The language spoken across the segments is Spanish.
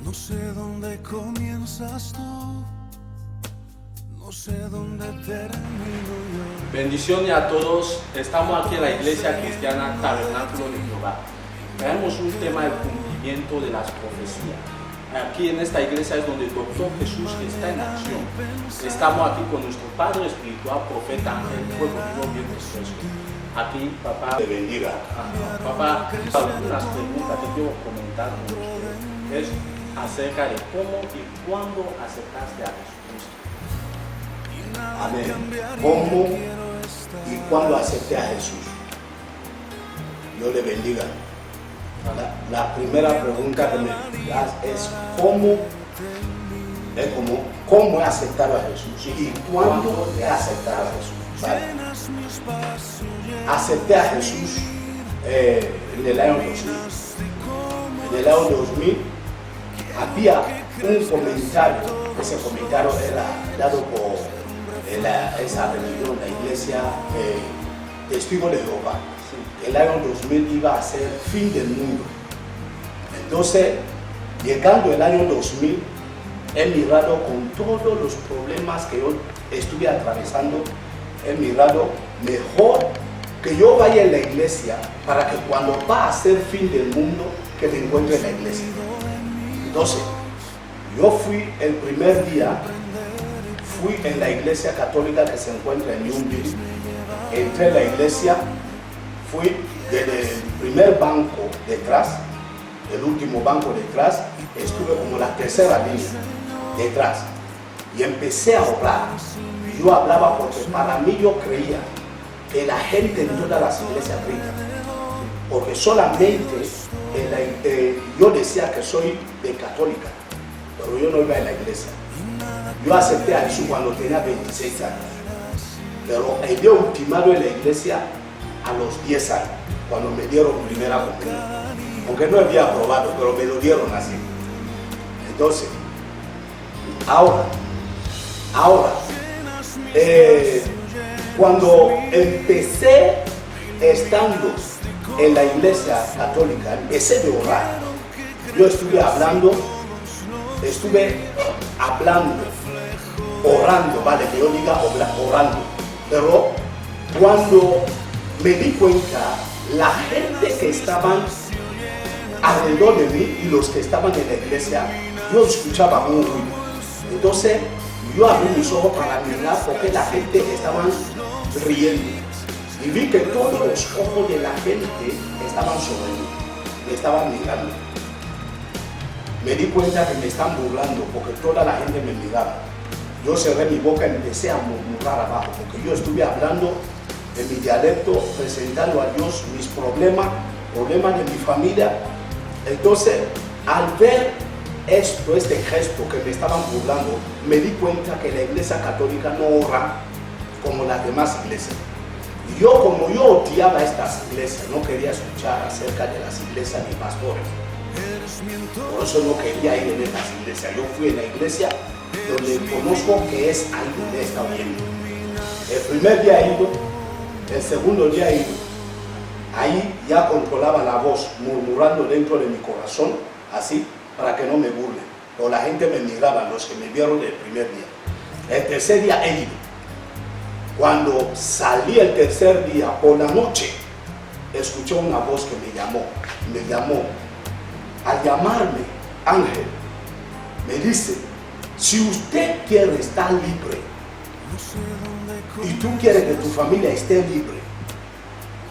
No sé dónde comienzas tú, no sé dónde termino yo. Bendiciones a todos. Estamos aquí en la Iglesia Cristiana Tabernáculo de Jehová. Tenemos un tema de cumplimiento de las profecías. Aquí en esta iglesia es donde el Doctor Jesús está en acción. Estamos aquí con nuestro Padre Espiritual, Profeta Ángel, fue conmigo bien dispuesto. Aquí, papá, te bendiga. Papá, algunas preguntas que quiero comentar con usted es acerca de cómo y cuándo aceptaste a Jesucristo. Amén. ¿Cómo y cuándo acepté a Jesús? Dios le bendiga. La primera pregunta que me das es ¿cómo he aceptado a Jesús? ¿Y cuándo he aceptado a Jesús? ¿Vale? Acepté a Jesús en el año 2000. En el año 2000 había un comentario. Ese comentario era dado por esa religión, la iglesia Testigo de Jehová. El año 2000 iba a ser fin del mundo. Entonces, llegando el año 2000, he mirado con todos los problemas que yo estuve atravesando, he mirado mejor que yo vaya en la iglesia para que cuando va a ser fin del mundo, que me encuentre en la iglesia. Entonces, yo fui el primer día, fui en la iglesia católica que se encuentra en Newville, entré en la iglesia, fui desde el primer banco detrás, el último banco detrás, estuve como la tercera línea detrás y empecé a orar. Yo hablaba porque para mí yo creía que la gente en todas las iglesias grita, porque solamente yo decía que soy de católica, pero yo no iba en la iglesia. Yo acepté a Jesús cuando tenía 26 años, pero he ultimado en la iglesia a los 10 años, cuando me dieron primera comunión, aunque no había aprobado, pero me lo dieron así. Entonces, ahora, cuando empecé estando en la iglesia católica, empecé de orar. Yo estuve hablando, orando, vale, que yo diga orando, pero cuando me di cuenta, la gente que estaban alrededor de mí y los que estaban en la iglesia, yo escuchaba un ruido. Entonces, yo abrí mis ojos para mirar porque la gente estaba riendo. Y vi que todos los ojos de la gente estaban sobre mí, me estaban mirando. Me di cuenta que me están burlando porque toda la gente me miraba. Yo cerré mi boca y empecé a murmurar abajo porque yo estuve hablando en mi dialecto, presentando a Dios mis problemas de mi familia. Entonces, al ver este gesto que me estaban burlando, me di cuenta que la iglesia católica no ora como las demás iglesias. Y como yo odiaba estas iglesias, no quería escuchar acerca de las iglesias ni pastores. Por eso no quería ir en estas iglesias. Yo fui en la iglesia donde conozco que es ahí donde he estado yendo. El primer día he ido, el segundo día he ido. Ahí ya controlaba la voz, murmurando dentro de mi corazón, así, para que no me burlen. O la gente me miraba, los que me vieron el primer día. El tercer día he ido. Cuando salí el tercer día, por la noche, escuché una voz que me llamó. Al llamarme, Ángel, me dice, si usted quiere estar libre, y tú quieres que tu familia esté libre,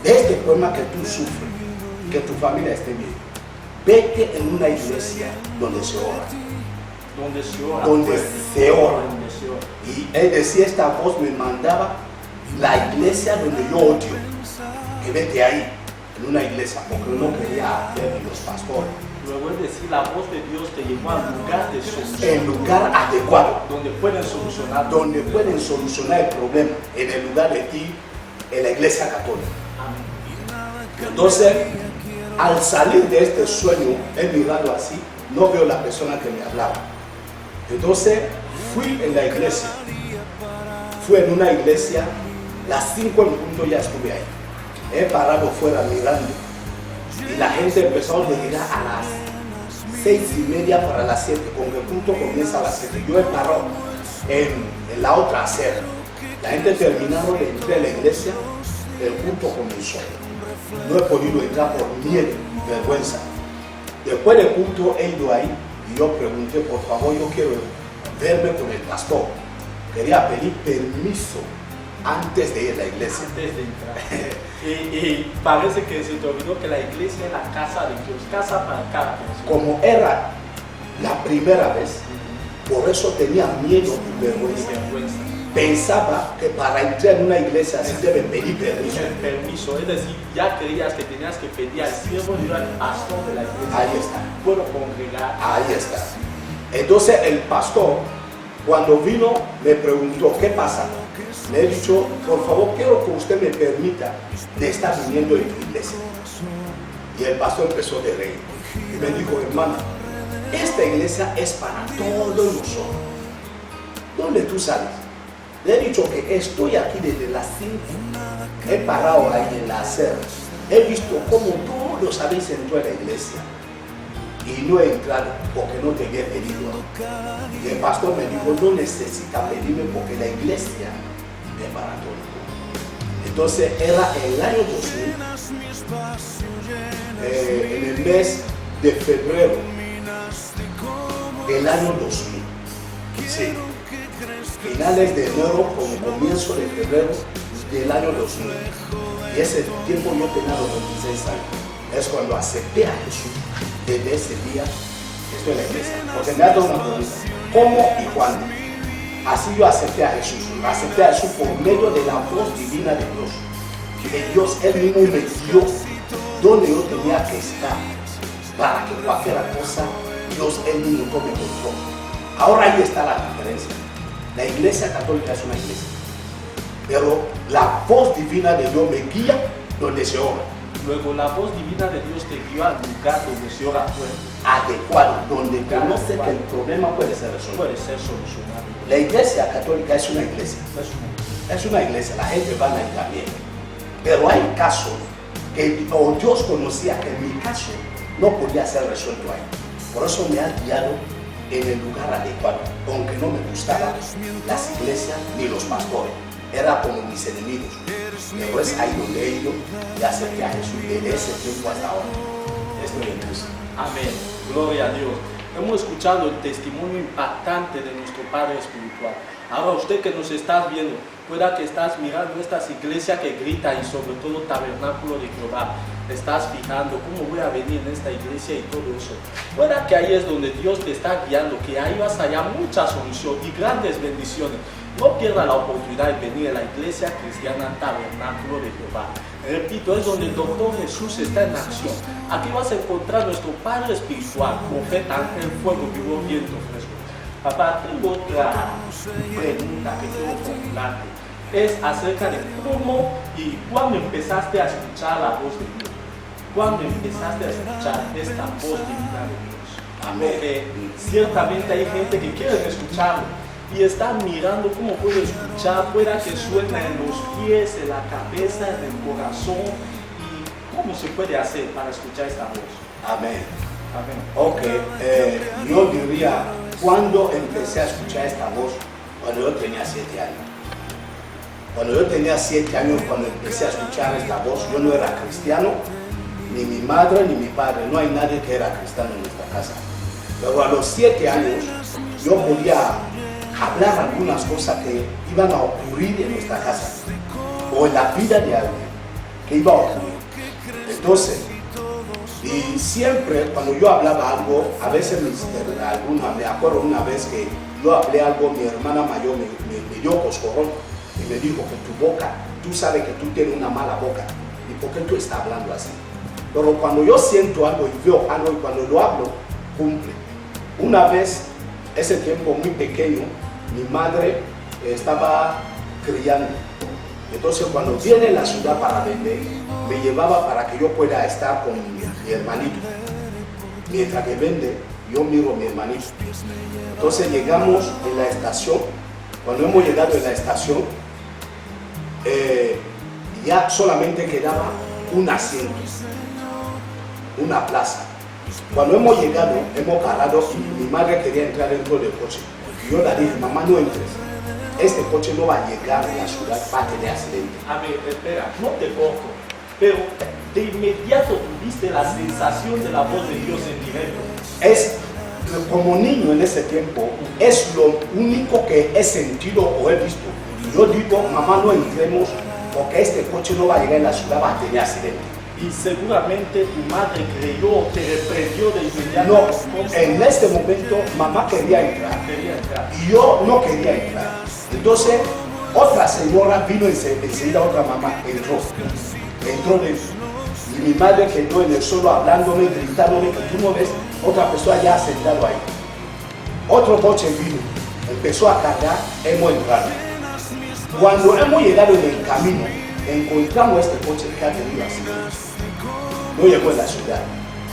de este problema que tú sufres, que tu familia esté bien, vete en una iglesia donde se ora. Donde se ora. Y él decía, esta voz me mandaba la iglesia donde yo odio, que vete ahí, en una iglesia, porque no quería ver los pastores. Luego es decir, la voz de Dios te llevó al lugar de solución. El lugar adecuado. Donde pueden solucionar. Donde pueden solucionar el problema, en el lugar de ti, en la iglesia católica. Amén. Entonces, al salir de este sueño, he mirado así, no veo la persona que me hablaba. Entonces, fui en la iglesia. Fui en una iglesia, las 5 en punto ya estuve ahí. He parado fuera mirando. Y la gente empezó a llegar a las 6:30 para las 7, porque el culto comienza a las 7. Yo he parado en la otra acera. La gente terminaron de entrar a la iglesia, el culto comenzó. No he podido entrar por miedo, vergüenza. Después del culto he ido ahí y yo pregunté, por favor, yo quiero verme con el pastor. Quería pedir permiso antes de ir a la iglesia. Antes de entrar. y parece que se te olvidó que la iglesia es la casa de Dios, casa para cada persona. Como era la primera vez, por eso tenía miedo y vergüenza. Pensaba que para entrar en una iglesia se debe pedir permiso. El permiso, es decir, ya creías que tenías que pedir al siervo y al pastor de la iglesia. Ahí está. Puedo congregar. Ahí está. Entonces el pastor, cuando vino, me preguntó, ¿qué pasa? Le he dicho, por favor, quiero que usted me permita de estar viniendo en tu iglesia. Y el pastor empezó a reír. Y me dijo, hermano, esta iglesia es para todos nosotros. ¿Dónde tú sales? Le he dicho que estoy aquí desde las 5. He parado ahí en la acera. He visto cómo todos habéis entrado a la iglesia. Y no he entrado porque no te había pedido. Y el pastor me dijo, no necesita pedirme porque la iglesia es para todos. Entonces era el año 2000, en el mes de febrero del año 2000. Sí. Finales de enero con comienzo de febrero del año 2000. Y ese tiempo yo tenía los 26 años. Es cuando acepté a Jesús. Desde ese día estoy en la iglesia. Porque me ha dado una pregunta. ¿Cómo y cuándo? Así yo acepté a Jesús. Acepté a Jesús por medio de la voz divina de Dios. Que Dios él mismo me dio donde yo tenía que estar. Para que cualquier cosa Dios él mismo tome control. Ahora ahí está la diferencia. La iglesia católica es una iglesia. Pero la voz divina de Dios me guía donde se ora. Luego la voz divina de Dios te guió al lugar donde se ora adecuado, donde conoce que el problema puede ser resuelto. Puede ser solucionado. La iglesia católica es una iglesia. Es una iglesia, la gente va a ir también. Pero hay casos que Dios conocía que en mi caso no podía ser resuelto ahí. Por eso me ha guiado en el lugar adecuado, aunque no me gustaban las iglesias ni los pastores. Era como mis enemigos. Pero es ahí donde he ido y acerqué a Jesús desde ese tiempo hasta ahora. Estoy en Cristo. Amén. Gloria a Dios. Hemos escuchado el testimonio impactante de nuestro Padre Espiritual. Ahora usted que nos está viendo, pueda que estás mirando estas iglesias que gritan y sobre todo Tabernáculo de Jehová. Te estás fijando cómo voy a venir en esta iglesia y todo eso. Pueda que ahí es donde Dios te está guiando, que ahí vas a hallar mucha solución y grandes bendiciones. No pierda la oportunidad de venir a la iglesia cristiana Tabernáculo de Jehová. Repito, es donde el doctor Jesús está en acción. Aquí vas a encontrar nuestro Padre Espiritual, profeta, ángel, fuego, vivo, viento fresco. Papá, tengo otra pregunta que quiero formularte. Es acerca de cómo y cuándo empezaste a escuchar la voz de Dios. ¿Cuándo empezaste a escuchar esta voz divina de Dios? Amén. Porque ciertamente hay gente que quiere escucharlo y está mirando cómo puede escuchar, pueda que suena en los pies, en la cabeza, en el corazón. ¿Y cómo se puede hacer para escuchar esta voz? Amén. Amén. Ok, yo diría, ¿cuándo empecé a escuchar esta voz? Cuando yo tenía 7 años. Cuando yo tenía 7 años, cuando empecé a escuchar esta voz, yo no era cristiano, ni mi madre ni mi padre, no hay nadie que era cristiano en nuestra casa. Pero a los 7 años, yo podía hablar algunas cosas que iban a ocurrir en nuestra casa, o en la vida de alguien, que iba a ocurrir. Entonces, y siempre cuando yo hablaba algo, a veces me acuerdo una vez que yo hablé algo, mi hermana mayor me dio coscorrón y me dijo que tu boca, tú sabes que tú tienes una mala boca, ¿y por qué tú estás hablando así? Pero cuando yo siento algo y veo algo y cuando lo hablo, cumple. Una vez, ese tiempo muy pequeño, mi madre estaba criando. Entonces cuando viene a la ciudad para vender, me llevaba para que yo pueda estar con mi hermanito. Mientras que vende, yo miro a mi hermanito. Entonces llegamos en la estación. Cuando hemos llegado en la estación, ya solamente quedaba un asiento, una plaza. Cuando hemos llegado, hemos parado y mi madre quería entrar dentro del coche. Y yo le dije, mamá, no entres. Este coche no va a llegar a la ciudad para tener accidente. A ver, espera, no te corto, pero de inmediato tuviste la sensación de la voz de Dios en directo. Es como niño en ese tiempo, es lo único que he sentido o he visto. Yo digo, mamá, no entremos porque este coche no va a llegar a la ciudad, va a tener accidente. Y seguramente tu madre creyó, te reprendió de inmediato. No, en este momento mamá quería entrar Quería entrar. y yo no quería entrar. Entonces, otra señora vino enseguida, otra mamá entró dentro. Y mi madre quedó en el suelo hablándome, gritándome que tú no ves otra persona ya sentado ahí. Otro coche vino, empezó a cargar, hemos entrado. Cuando hemos llegado en el camino, encontramos este coche que ha tenido accidente. No llegó en la ciudad.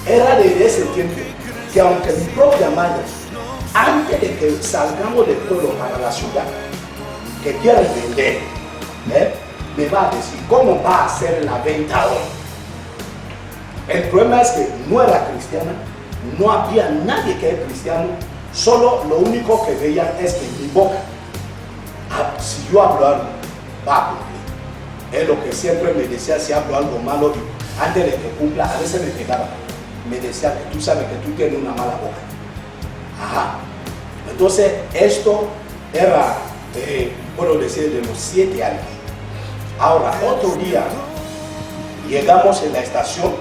Era desde ese tiempo que aunque mi propia madre, antes de que salgamos del pueblo para la ciudad, que quiere vender, me va a decir cómo va a hacer la venta hoy. El problema es que no era cristiana, no había nadie que era cristiano, solo lo único que veían es que mi boca, si yo hablo algo, va a cumplir. Es lo que siempre me decía, si hablo algo malo, antes de que cumpla, a veces me pegaba. Me decía que tú sabes que tú tienes una mala boca. Ajá. Entonces, esto era, puedo decir, de los 7 años. Ahora, otro día, llegamos en la estación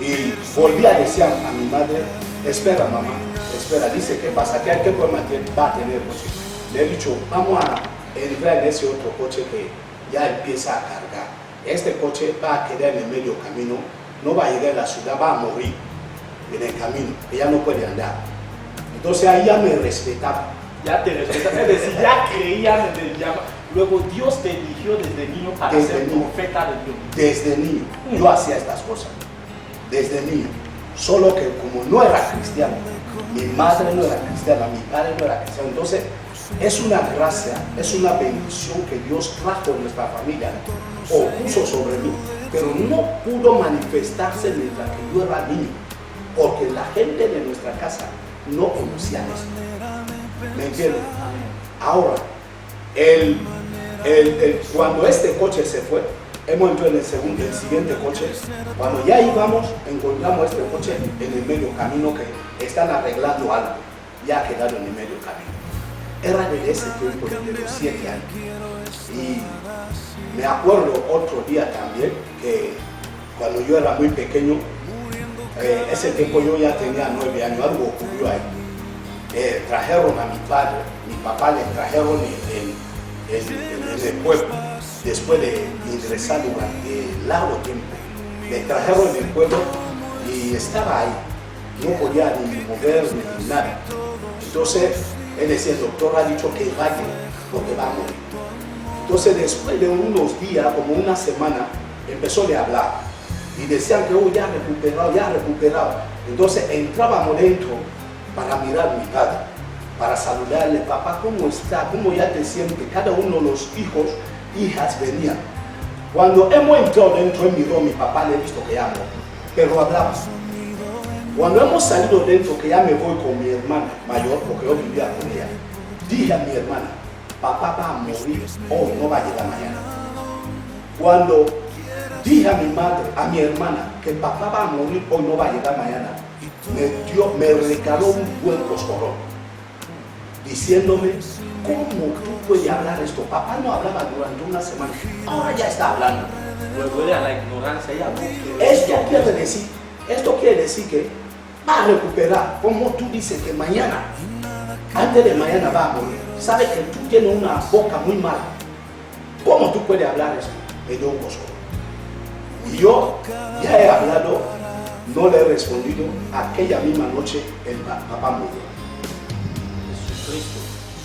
y volví a decir a mi madre, espera mamá, espera, dice, ¿qué pasa? ¿Qué problema va a tener el coche? Le he dicho, vamos a entrar en ese otro coche que ya empieza a cargar. Este coche va a quedar en el medio camino, no va a llegar a la ciudad, va a morir en el camino, que ya no puede andar. Entonces ahí ya me respetaba. Ya te respetaban, es decir, ya creían en el llamado. Luego Dios te eligió desde niño para ser profeta de Dios. Desde niño, yo hacía estas cosas. Desde niño. Solo que como no era cristiano, mi madre no era cristiana, mi padre no era cristiano. Entonces, es una gracia, es una bendición que Dios trajo en nuestra familia o puso sobre mí, pero no pudo manifestarse mientras que yo era niño, porque la gente de nuestra casa no conocía eso. ¿Me entiendes? Ahora, cuando este coche se fue, hemos entrado en el siguiente coche. Cuando ya íbamos, encontramos este coche en el medio camino que están arreglando algo. Ya ha quedado en el medio camino. Era de ese tiempo, de los 7 años. Y me acuerdo otro día también que cuando yo era muy pequeño, ese tiempo yo ya tenía 9 años, algo ocurrió ahí. Trajeron a mi padre, mi papá le trajeron en el pueblo, después de ingresar durante largo tiempo. Le trajeron en el pueblo y estaba ahí, no podía ni mover ni nada. Entonces, él decía, el doctor ha dicho que vaya, porque va a morir. Entonces, después de unos días, como una semana, empezó a hablar. Y decían que ya ha recuperado. Entonces, entrábamos dentro para mirar a mi padre, para saludarle, papá, ¿cómo está? ¿Cómo ya te sientes? Cada uno de los hijos, hijas venían. Cuando hemos entrado dentro, él miró a mi papá, le he visto que ya no, pero hablaba. Cuando hemos salido dentro, que ya me voy con mi hermana mayor, porque yo vivía con ella, dije a mi hermana, papá va a morir hoy, no va a llegar mañana. Cuando dije a mi madre, a mi hermana, que papá va a morir hoy, no va a llegar mañana, me regaló un buen coscorrón, diciéndome, ¿cómo tú puedes hablar esto? Papá no hablaba durante una semana, ahora ya está hablando. Luego de la ignorancia ya no. Esto quiere decir que va a recuperar, como tú dices que mañana, antes de mañana va a morir. Sabes que tú tienes una boca muy mala. ¿Cómo tú puedes hablar esto? Me dio un coscorrón. Y yo ya he hablado, no le he respondido. Aquella misma noche el papá murió. Jesucristo.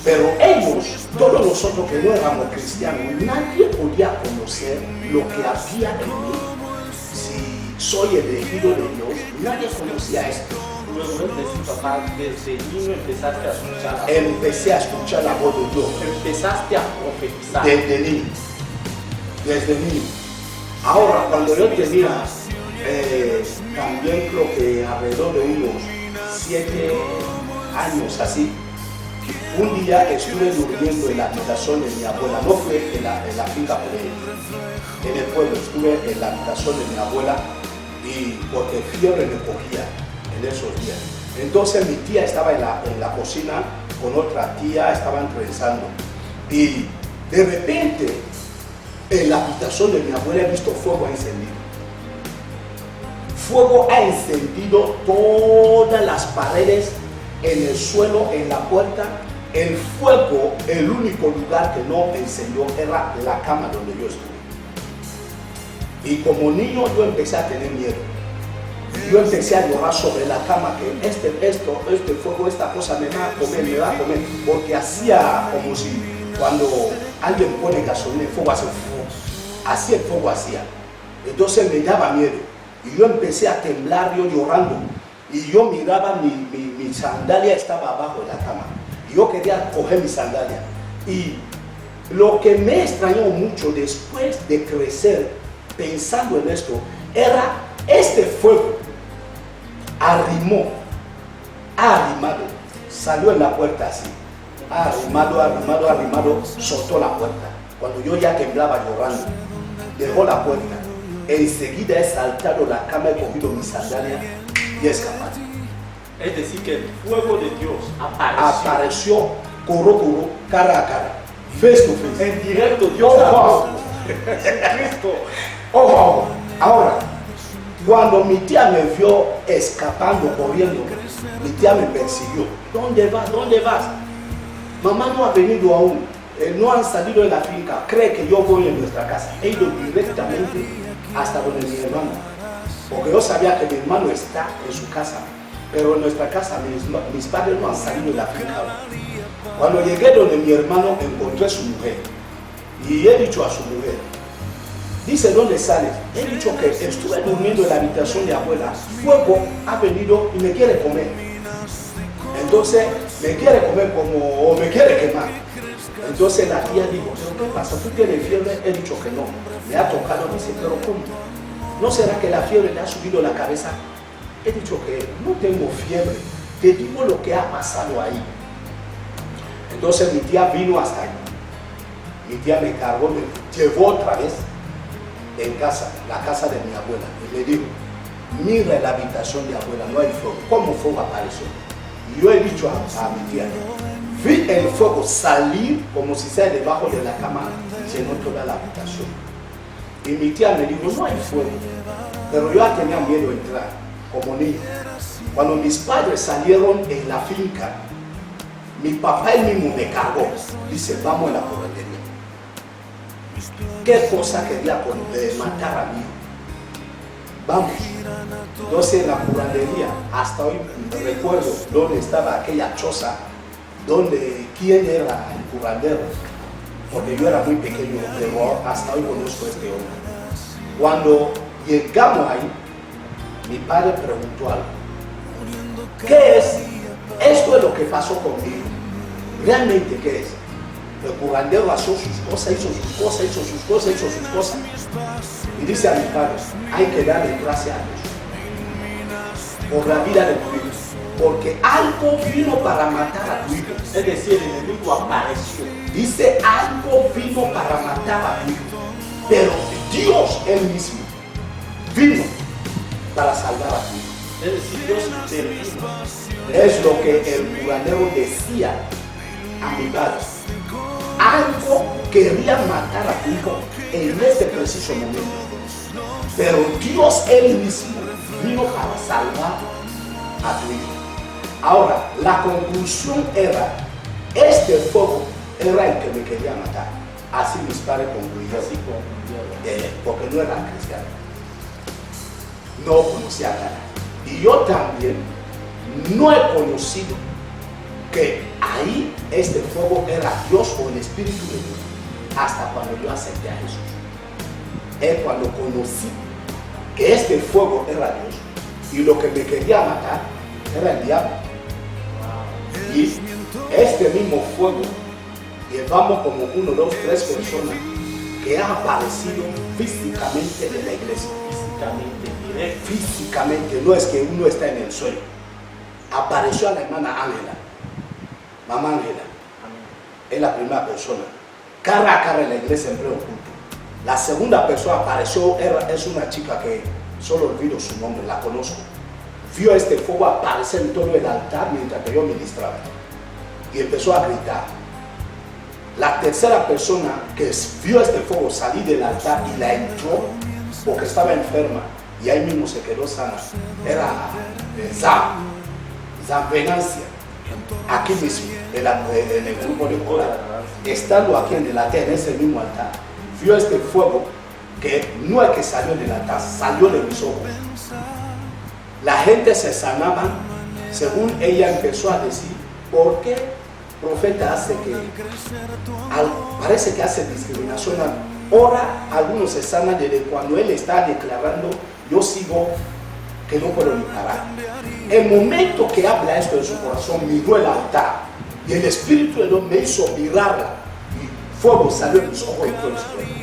Pero ellos, todos nosotros que no éramos cristianos, nadie podía conocer lo que había en mí. Si soy elegido de Dios, nadie conocía esto. Luego de papá, desde niño empezaste a escuchar. Empecé a escuchar la voz de Dios. Empezaste a profetizar. Desde niño. Ahora, cuando yo tenía también creo que alrededor de unos 7 años así, un día estuve durmiendo en la habitación de mi abuela. No fue en la finca por en el pueblo, estuve en la habitación de mi abuela y porque fiebre me cogía en esos días. Entonces mi tía estaba en la cocina con otra tía, estaban trenzando y de repente en la habitación de mi abuela he visto fuego encendido. Fuego ha encendido todas las paredes, en el suelo, en la puerta. El fuego, el único lugar que no encendió era la cama donde yo estuve. Y como niño yo empecé a tener miedo. Yo empecé a llorar sobre la cama que este fuego, esta cosa me va a comer, porque hacía como si cuando alguien pone gasolina, el fuego hace fuego. Así el fuego hacía. Entonces me daba miedo. Y yo empecé a temblar, yo llorando. Y yo miraba mi sandalia estaba abajo de la cama. Y yo quería coger mi sandalia. Y lo que me extrañó mucho después de crecer pensando en esto, era este fuego arrimado, salió en la puerta así, arrimado, soltó la puerta. Cuando yo ya temblaba llorando, dejó la puerta. Enseguida he saltado la cama, he cogido mi sandalia y he escapado. Es decir, que el fuego de Dios Apareció coro, cara a cara, face to face. en directo. Dios Cristo. Ojo, ahora, cuando mi tía me vio escapando, corriendo, mi tía me persiguió. ¿Dónde vas? Mamá no ha venido aún, no han salido de la finca, cree que yo voy en nuestra casa. He ido directamente hasta donde mi hermano, porque yo sabía que mi hermano está en su casa, pero en nuestra casa mis padres no han salido de la finca. Cuando llegué donde mi hermano, encontré a su mujer y he dicho a su mujer, dice, ¿dónde sales? He dicho que estuve durmiendo en la habitación de abuela, fuego ha venido y me quiere comer. Entonces me quiere comer o me quiere quemar. Entonces la tía dijo, ¿pero qué pasa? ¿Tú tienes fiebre? He dicho que no. Me ha tocado, dice, ¿pero cómo? ¿No será que la fiebre le ha subido la cabeza? He dicho que no tengo fiebre, te digo lo que ha pasado ahí. Entonces mi tía vino hasta ahí. Mi tía me cargó, me llevó otra vez en casa, la casa de mi abuela, y me dijo, mira la habitación de abuela, no hay fuego. ¿Cómo fuego apareció? Y yo he dicho a mi tía, vi el fuego salir como si sea debajo de la cama, llenó toda la habitación. Y mi tía me dijo, no hay fuego. Pero yo ya tenía miedo de entrar, como niño. Cuando mis padres salieron en la finca, mi papá y mismo me cargó. Dice, vamos a la corretería. ¿Qué cosa quería matar a mí? Vamos. Entonces en la curandería, hasta hoy recuerdo dónde estaba aquella choza, quién era el curandero, porque yo era muy pequeño, pero hasta hoy conozco a este hombre. Cuando llegamos ahí, mi padre preguntó algo. ¿Qué es? Esto es lo que pasó conmigo. ¿Realmente qué es? El curandero hizo sus cosas. Y dice a mi padre, hay que darle gracias a Dios por la vida de tu hijo, porque algo vino para matar a tu hijo. Es decir, el enemigo apareció. Dice, algo vino para matar a tu hijo, pero Dios él mismo vino para salvar a tu hijo. Es decir, Dios intervino. Es lo que el curandero decía a mi padre. Algo quería matar a tu hijo en este preciso momento, pero Dios él mismo vino para salvar a tu hijo. Ahora, la conclusión era, este fuego era el que me quería matar. Así mis padres concluyeron, porque no eran cristianos, no conocía a nada. Y yo también no he conocido que ahí este fuego era Dios o el Espíritu de Dios hasta cuando yo acepté a Jesús. Es cuando conocí que este fuego era Dios y lo que me quería matar era el diablo. Y este mismo fuego llevamos como 1, 2, 3 personas que han aparecido físicamente en la iglesia. físicamente, directo. Físicamente, no es que uno está en el suelo. Apareció a la hermana Ángela, mamá Ángela, es la primera persona. Cara a cara en la iglesia en pleno culto. La segunda persona apareció, es una chica que solo olvido su nombre, la conozco. Vio este fuego aparecer en todo el altar mientras que yo ministraba y empezó a gritar. La tercera persona que vio este fuego salir del altar y la entró porque estaba enferma y ahí mismo se quedó sana era Zam Venancia, aquí mismo en el grupo de coral, estando aquí en el altar, en ese mismo altar, vio este fuego que no es que salió del altar, salió de mis ojos. La gente se sanaba, según ella empezó a decir, ¿por qué profeta hace que, parece que hace discriminación? Ahora algunos se sanan desde cuando él está declarando, yo sigo que no puedo ni parar. El momento que habla esto en su corazón, miró el altar y el Espíritu de Dios me hizo mirarla y fuego salió de mis ojos y todo el suelo.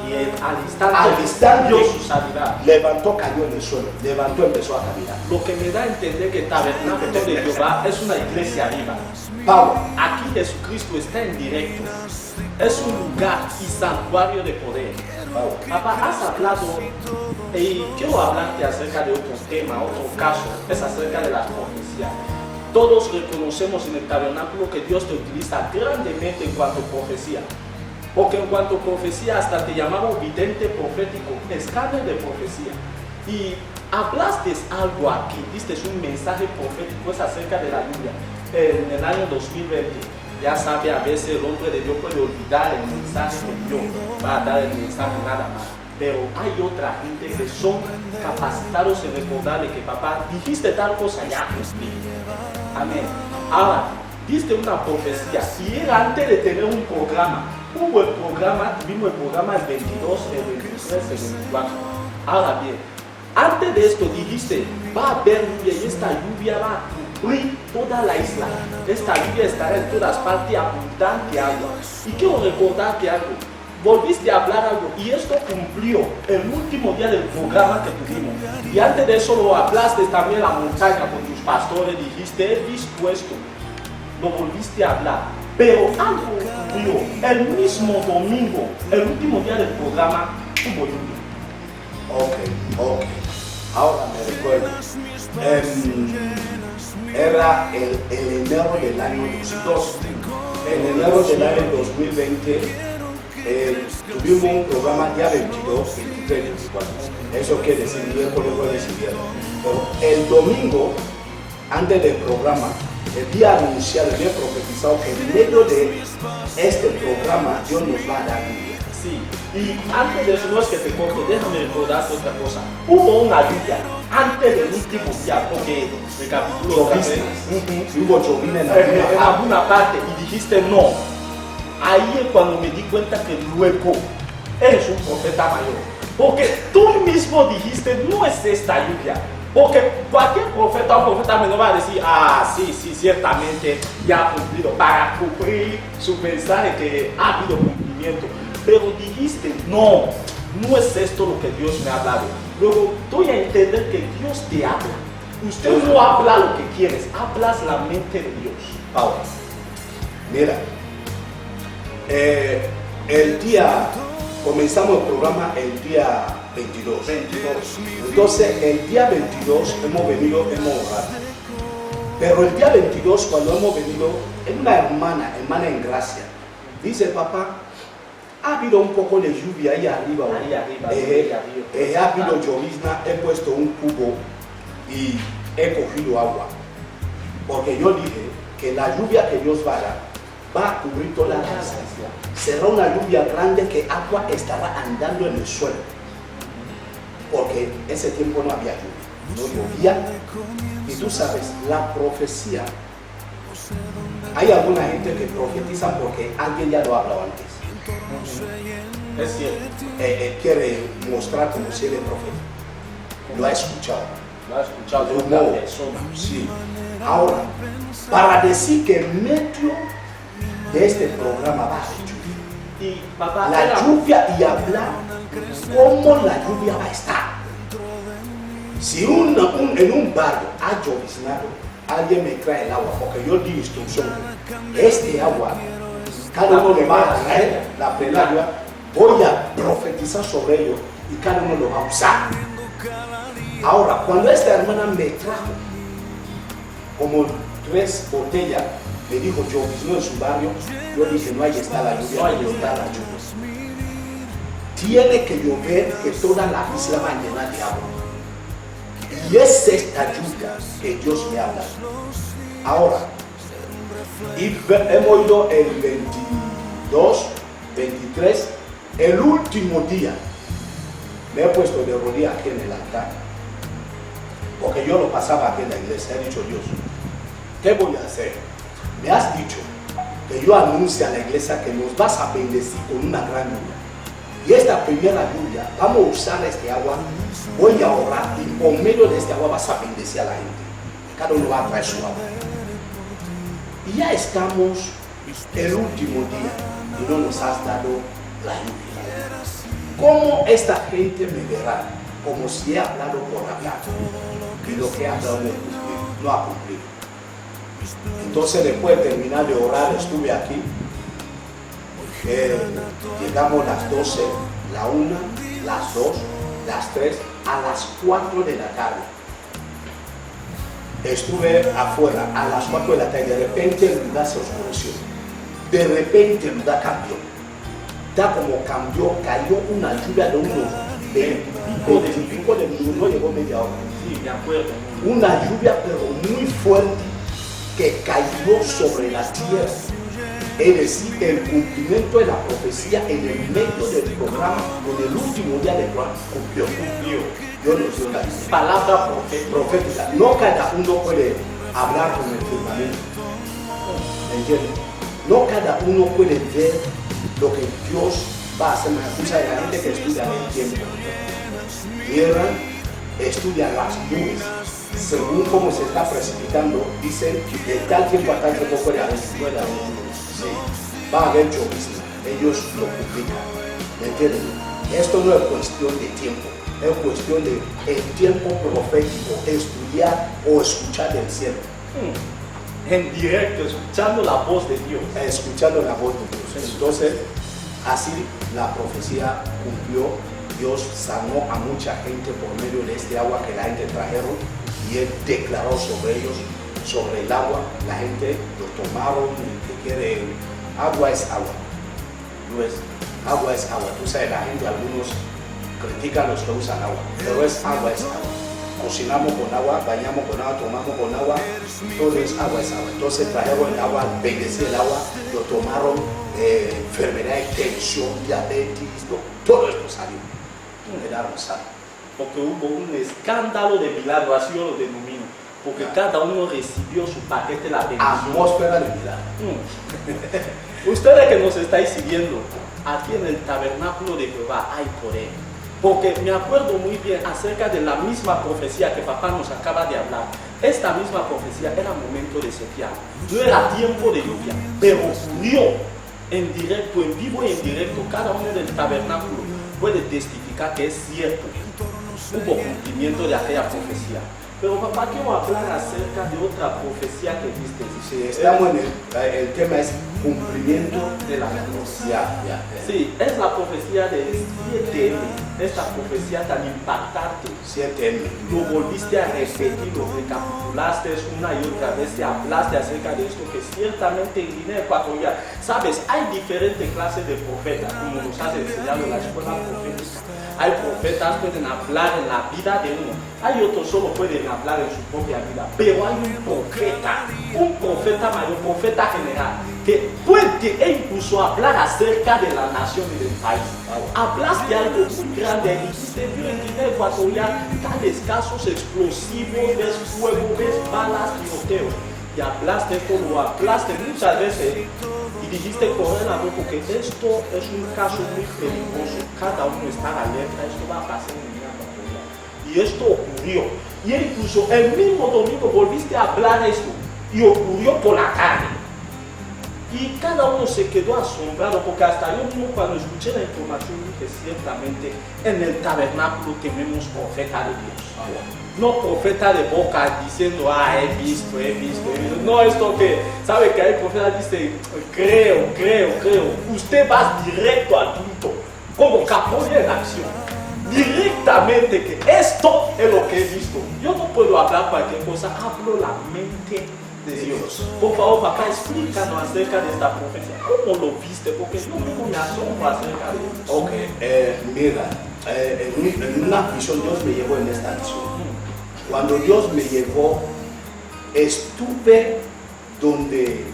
Y al instante dio su sanidad. Levantó, cayó en el suelo, levantó, empezó a caminar. Lo que me da a entender que Tabernáculo de Jehová es una iglesia viva. Pablo, Aquí Jesucristo está en directo. Es un lugar y santuario de poder. Papá, has hablado y quiero hablarte acerca de otro tema, otro caso, es acerca de las profecías. Todos reconocemos en el tabernáculo que Dios te utiliza grandemente en cuanto a profecía. Porque en cuanto a profecía hasta te llamamos vidente profético, escáner de profecía. Y hablaste algo aquí, diste un mensaje profético, es acerca de la lluvia. En el año 2020, ya sabe, a veces el hombre de Dios puede olvidar el mensaje de Dios, va a dar el mensaje nada más. Pero hay otra gente que son capacitados en recordarle que papá, dijiste tal cosa, ya cumplí. Amén. Ahora, diste una profecía y era antes de tener un programa. Hubo el programa, tuvimos el programa el 22, el 23, el 24. Ahora bien, antes de esto dijiste, va a haber lluvia y esta lluvia va a cubrir toda la isla. Esta lluvia estará en todas partes abundante agua. Y quiero recordarte algo. Volviste a hablar algo y esto cumplió el último día del programa que tuvimos. Y antes de eso lo hablaste también en la montaña con tus pastores, dijiste, he visto esto. Lo volviste a hablar. Pero algo ocurrió el mismo domingo, el último día del programa, hubo lluvia. Ok. Ahora me recuerdo. Era el enero del año 2002. En enero del año 2020 tuvimos un programa día 22, 23, 24. Eso quiere decir miércoles, jueves y viernes. Pero el domingo, antes del programa, había anunciado, había profetizado que en medio de este programa Dios nos va a dar lluvia. Sí, y antes de eso, no es que te corto, déjame recordarte otra cosa. Hubo una lluvia antes del último día, porque recapitulo otra vez. Hubo llovina En alguna parte y dijiste no. Ahí es cuando me di cuenta que luego eres un profeta mayor. Porque tú mismo dijiste, no es esta lluvia. Porque cualquier profeta o profeta menor va a decir, sí, ciertamente ya ha cumplido, para cumplir su mensaje que ha habido cumplimiento. Pero dijiste, no es esto lo que Dios me ha hablado. Luego doy a entender que Dios te habla. Usted no habla lo que quieres, hablas la mente de Dios. Ahora, mira, comenzamos el programa el día 22. Entonces, el día 22 hemos orado. Pero el día 22, cuando hemos venido, una hermana en gracia, dice, papá, ha habido un poco de lluvia ahí arriba. Ha habido llovizna, he puesto un cubo y he cogido agua. Porque yo dije que la lluvia que Dios va a dar va a cubrir toda la casa. Será una lluvia grande que agua estará andando en el suelo. Porque ese tiempo no había lluvia, no llovía. Y tú sabes, la profecía, hay alguna gente que profetiza porque alguien ya lo ha hablado antes. Es cierto. Quiere mostrar como si él es profeta. Lo ha escuchado. Lo has escuchado de una persona. Sí. Ahora, para decir que en medio de este programa va a haber lluvia. Y papá, La lluvia y hablar cómo la lluvia va a estar. Si en un barrio ha lloviznado, alguien me trae el agua, porque yo di instrucción. Este agua, cada uno le va a traer la plenaria, voy a profetizar sobre ello y cada uno lo va a usar. Ahora, cuando esta hermana me trajo como 3 botellas, me dijo lloviznó en su barrio, yo dije no, ahí está la lluvia, no, ahí está la lluvia. Tiene que llover, que toda la isla va a llenar de agua. Y es esta lluvia que Dios me habla. Ahora, y hemos ido el 22, 23, el último día, me he puesto de rodillas aquí en el altar, porque yo lo pasaba aquí en la iglesia. He dicho, Dios, ¿qué voy a hacer? Me has dicho que yo anuncie a la iglesia que nos vas a bendecir con una gran lluvia. Y esta primera lluvia, vamos a usar este agua, voy a orar y por medio de este agua vas a bendecir a la gente. Cada uno va a traer su agua. Y ya estamos el último día y no nos has dado la lluvia. ¿Cómo esta gente me verá? Como si he hablado por hablar. Y lo que he hablado no ha cumplido. Entonces, después de terminar de orar, estuve aquí. Llegamos a las 12, la 1, las 2, las 3, a las 4 de la tarde. Estuve afuera a las 4 de la tarde. De repente el lugar se oscureció. De repente el lugar cambió. Da como cambió, cayó una lluvia de unos 25 de minutos, no llegó media hora. Sí, de acuerdo. Una lluvia pero muy fuerte que cayó sobre la tierra. Es decir, el cumplimiento de la profecía en el medio del programa, en el último día del programa, cumplió. Yo no soy la Palabra profética. No cada uno puede hablar con el firmamento. ¿Me entiendes? No cada uno puede ver lo que Dios va a hacer. Me escucha de la gente que estudia el tiempo. Tierra, estudia las nubes. Según cómo se está precipitando, dicen que de tal tiempo a tal tiempo puede haber. Sí, va a haber llovizna, ellos lo publican. ¿Me entienden? Esto no es cuestión de tiempo, es cuestión de el tiempo profético, estudiar o escuchar del cielo. En directo, escuchando la voz de Dios. Escuchando la voz de Dios. Entonces, así la profecía cumplió. Dios sanó a mucha gente por medio de este agua que la gente trajeron y Él declaró sobre ellos, sobre el agua. La gente lo tomaron y que quiere, agua es agua. No es, agua es agua. Tú sabes, la gente, algunos critican a los que usan agua, pero es agua, es agua. Cocinamos con agua, bañamos con agua, tomamos con agua, todo es agua, es agua. Entonces trajeron el agua, bendecir el agua, lo tomaron, enfermedad, tensión, diabetes, todo esto salió. Quedaron sanos. Porque hubo un escándalo de milagro, así yo lo denomino. Porque cada uno recibió su paquete de la bendición. Atmósfera de milagro. Ustedes que nos estáis siguiendo, aquí en el tabernáculo de Jehová hay poder. Porque me acuerdo muy bien acerca de la misma profecía que papá nos acaba de hablar. Esta misma profecía era momento de sequía. No era tiempo de lluvia, pero ocurrió en directo, en vivo y en directo. Cada uno del tabernáculo puede testificar que es cierto. Hubo cumplimiento de aquella profecía. Pero papá, quiero hablar acerca de otra profecía que viste. Sí, estamos en el tema es cumplimiento de la profecía. Sí, es la profecía de 7M. Esta profecía tan impactante. 7M. Lo volviste a repetir, lo recapitulaste una y otra vez, te hablaste acerca de esto, que ciertamente en Guinea Ecuatorial, sabes, hay diferentes clases de profetas, como nos has enseñado en la escuela profética. Hay profetas que pueden hablar en la vida de uno, hay otros solo pueden hablar en su propia vida, pero hay un profeta mayor, profeta general, que puede incluso hablar acerca de la nación y del país. Hablaste algo muy grande y dijiste, yo en Guinea Ecuatorial, tales casos explosivos, ves fuego, ves balas, tiroteos. Y hablaste esto, lo hablaste muchas veces y dijiste, correr la voz, porque esto es un caso muy peligroso. Cada uno está alerta, esto va a pasar en Guinea Ecuatorial. Y esto ocurrió. Y incluso el mismo domingo volviste a hablar esto y ocurrió por la tarde. Y cada uno se quedó asombrado, porque hasta yo mismo cuando escuché la información dije, ciertamente en el tabernáculo tenemos profeta de Dios. no profeta de boca diciendo, he visto. No, esto que, sabe que hay profeta dice, creo. Usted va directo al punto, como Capoya en acción. Directamente que esto es lo que he visto. Yo no puedo hablar cualquier cosa, hablo la mente de Dios. Por favor, papá, explícanos acerca de esta profecía. ¿Cómo lo viste? Porque yo mismo me asombro acerca de esto. Ok, mira, en una visión Dios me llevó en esta visión. Cuando Dios me llevó, estuve donde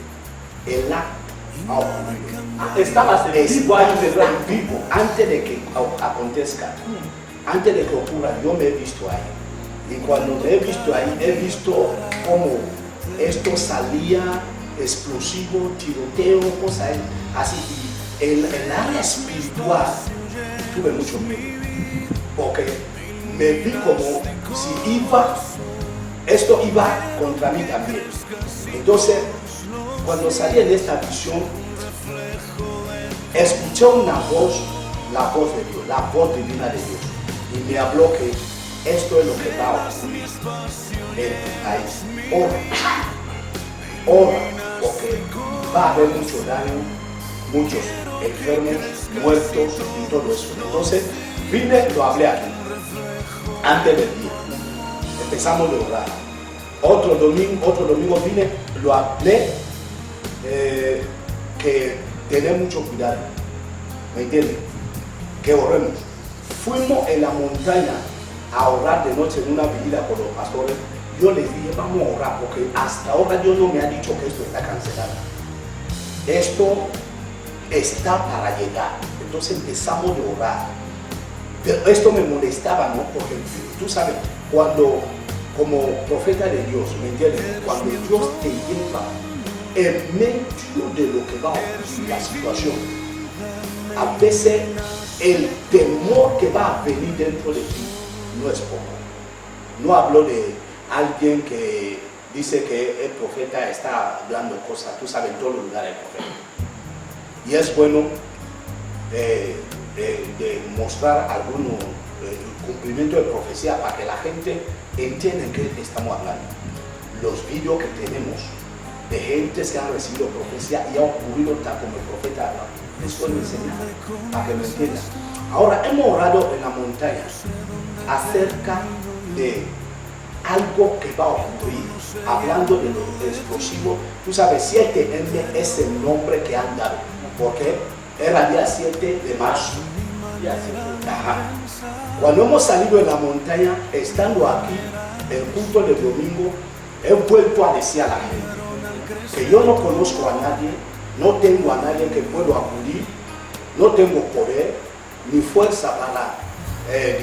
el acto ha ocurrido. Estabas en vivo ahí, ¿verdad? En vivo, antes de que acontezca, antes de que ocurra, yo me he visto ahí. Y cuando me he visto ahí, he visto cómo esto salía, explosivo, tiroteo, cosas así. Y en el área espiritual tuve mucho miedo, porque me vi como si esto iba contra mí también. Entonces, cuando salí en esta visión, escuché una voz, la voz de Dios, la voz divina de Dios, y me habló que esto es lo que va a ocurrir en tu país. Ora, porque va a haber mucho daño, muchos enfermos, muertos y todo eso. Entonces, vine, lo hablé aquí, antes del día. Empezamos a orar. Otro domingo vine, lo hablé, que tener mucho cuidado, ¿me entiendes? Que oremos. Fuimos en la montaña a orar de noche en una vigila con los pastores. Yo les dije, vamos a orar, porque hasta ahora Dios no me ha dicho que esto está cancelado. Esto está para llegar. Entonces empezamos a orar. Pero esto me molestaba, ¿no? Porque tú sabes, cuando, como profeta de Dios, ¿me entiendes? Cuando Dios te lleva en medio de lo que va a ocurrir, la situación, a veces el temor que va a venir dentro de ti no es poco. No hablo de alguien que dice que el profeta está hablando cosas, tú sabes, en todos los lugares el profeta. Y es bueno de mostrar algunos cumplimiento de profecía para que la gente entienda en qué estamos hablando. Los vídeos que tenemos de gente que han recibido profecía y ha ocurrido tal como el profeta habla, les puedo enseñar para que lo entiendan. Ahora hemos orado en la montaña acerca de algo que va a ocurrir, hablando de los explosivos. Tú sabes, 7M es el nombre que han dado, porque era el día 7 de marzo. Ajá. Cuando hemos salido en la montaña, estando aquí, el culto del domingo, he vuelto a decir a la gente que yo no conozco a nadie, no tengo a nadie que pueda acudir, no tengo poder ni fuerza para,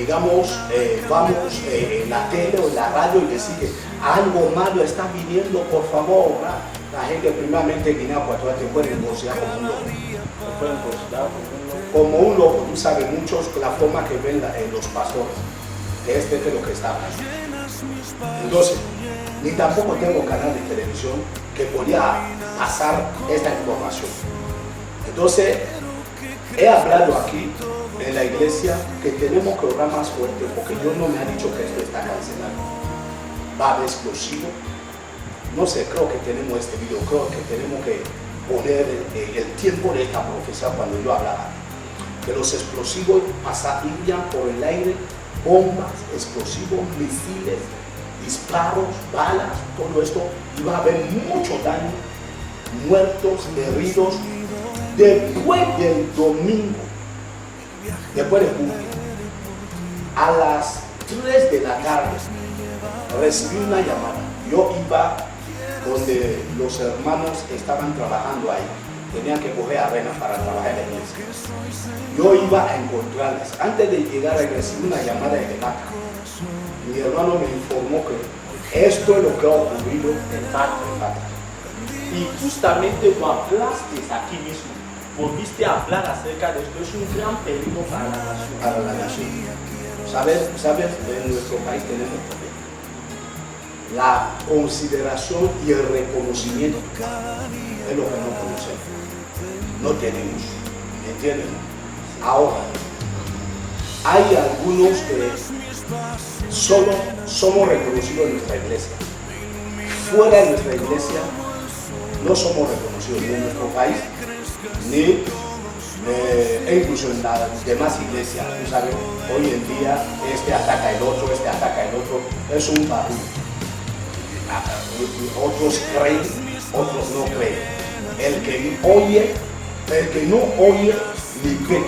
vamos en la tele o en la radio y decir que algo malo está viniendo, por favor. La gente primeramente en Guinea Ecuatorial te puede negociar como un loco. Como un loco, tú sabes, muchos, la forma que ven los pastores, que es lo que está hablando. Entonces, ni tampoco tengo canal de televisión que podía pasar esta información. Entonces, he hablado aquí en la iglesia que tenemos que orar más fuerte, porque Dios no me ha dicho que esto está cancelado. Va a haber explosivo. No sé, creo que tenemos este video, creo que tenemos que poner el tiempo de esta profecía cuando yo hablaba. Que los explosivos irían por el aire, bombas, explosivos, misiles, disparos, balas, todo esto. Iba a haber mucho daño, muertos, heridos. Después del domingo, después de julio, a las 3 de la tarde, recibí una llamada. Yo iba donde los hermanos estaban trabajando ahí. Tenían que coger arena para trabajar en la iglesia. Yo iba a encontrarles. Antes de llegar, recibí una llamada de Maca. Mi hermano me informó que esto es lo que ha ocurrido en Tata. Y justamente lo hablaste aquí mismo. Volviste a hablar acerca de esto. Es un gran peligro para la nación. Para la nación. ¿Sabes? En nuestro país tenemos problema. La consideración y el reconocimiento es lo que no conocemos. No tenemos. ¿Me entienden? Ahora, hay algunos que solo somos reconocidos en nuestra iglesia. Fuera de nuestra iglesia no somos reconocidos ni en nuestro país, ni incluso en las demás iglesias. Tú sabes, hoy en día este ataca el otro, es un barullo. Otros creen, otros no creen. El que no oye ni ve,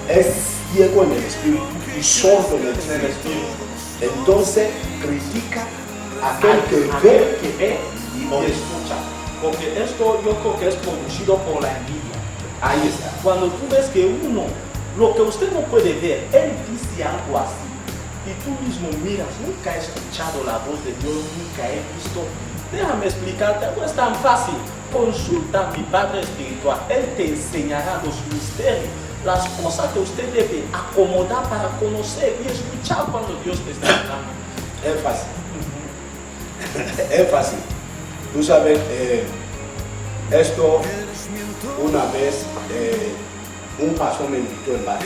es ciego en el espíritu y sordo en el espíritu. Entonces critica a aquel que ve y escucha. Porque esto yo creo que es producido por la envidia. Ahí está. Cuando tú ves que uno, lo que usted no puede ver, él dice algo así, y tú mismo miras, nunca he escuchado la voz de Dios, nunca he visto. Déjame explicarte, no es tan fácil. Consulta a mi Padre espiritual, Él te enseñará los misterios, las cosas que usted debe acomodar para conocer y escuchar cuando Dios te está hablando. Es fácil. Es fácil. Tú sabes, esto una vez un pastor me invitó en barra.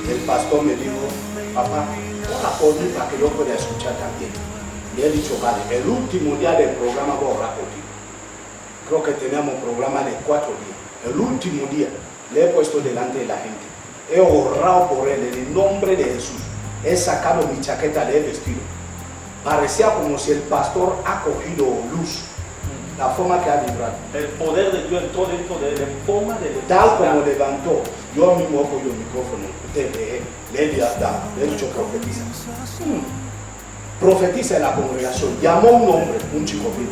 El pastor me dijo, papá, ora por mí para que yo pueda escuchar también. Y he dicho, vale, el último día del programa voy a orar por ti. Creo que teníamos programa de 4 días. El último día le he puesto delante de la gente. He orado por él en el nombre de Jesús. He sacado mi chaqueta, le he vestido. Parecía como si el pastor ha cogido luz. La forma que ha vibrado. El poder de Dios entró dentro de la forma de Tal como levantó, yo mismo he cogido el micrófono, le he dicho profetiza. Profetiza en la congregación. Llamó un hombre, un chico vino.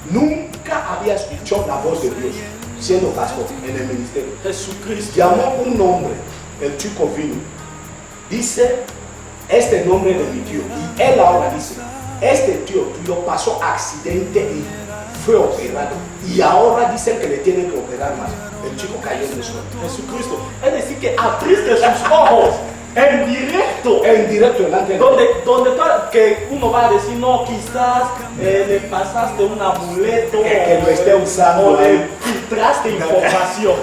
Nunca había escuchado la voz de Dios siendo pastor en el ministerio. Jesucristo. Llamó un hombre, el chico vino. Dice, este nombre de mi tío. Y él ahora dice, este tío tuyo pasó accidente y fue operado. Y ahora dicen que le tienen que operar más. El chico cayó en el suelo. Jesucristo. Es decir, que abriste sus ojos en directo. En directo delante de Donde que uno va a decir, no, quizás le pasaste un amuleto que lo esté usando, o le filtraste información.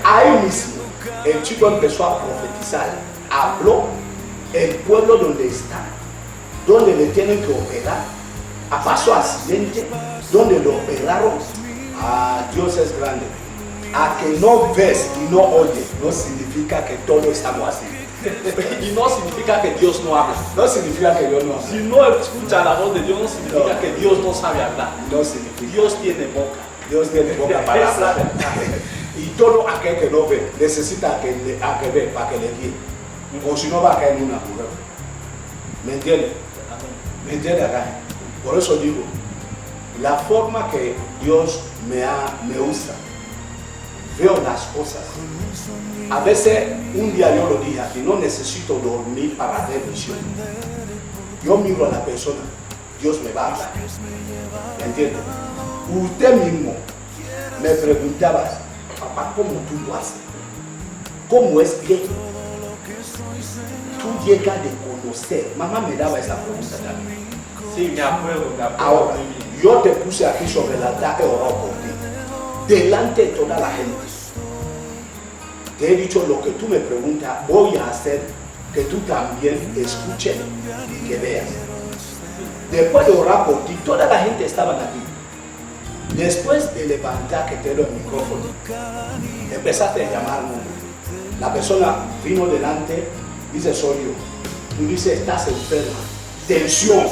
Ahí mismo el chico empezó a profetizar, habló el pueblo donde está, donde le tienen que operar, pasó accidente, donde lo operaron. Dios es grande. A que no ves y no oyes no significa que todo estamos así. Y no significa que Dios no habla. No significa que Dios no Si no escucha la voz de Dios, no significa que Dios no sabe hablar. No significa. Dios tiene boca. Dios tiene boca para hablar. Y todo aquel que no ve necesita a que ve para que le guíe. O si no va a caer en una prueba. ¿Me entiendes? ¿Me entiendes acá? Por eso digo, la forma que Dios me usa, veo las cosas. A veces, un día yo lo dije aquí, no necesito dormir para ver visión. Yo miro a la persona, Dios me va a hablar. ¿Me entiendes? Usted mismo me preguntaba, papá, ¿cómo tú lo haces? ¿Cómo es que tú llegas de conocer? Mamá me daba esa pregunta también. Sí, me acuerdo. Ahora, yo te puse aquí sobre el altar y orado por ti, delante de toda la gente. Te he dicho lo que tú me preguntas, voy a hacer que tú también escuches y que veas. Después de orar por ti, toda la gente estaba aquí. Después de levantar que te doy el micrófono, empezaste a llamar nombre. La persona vino delante, dice, soy yo. Tú dices, estás enferma. Tensión.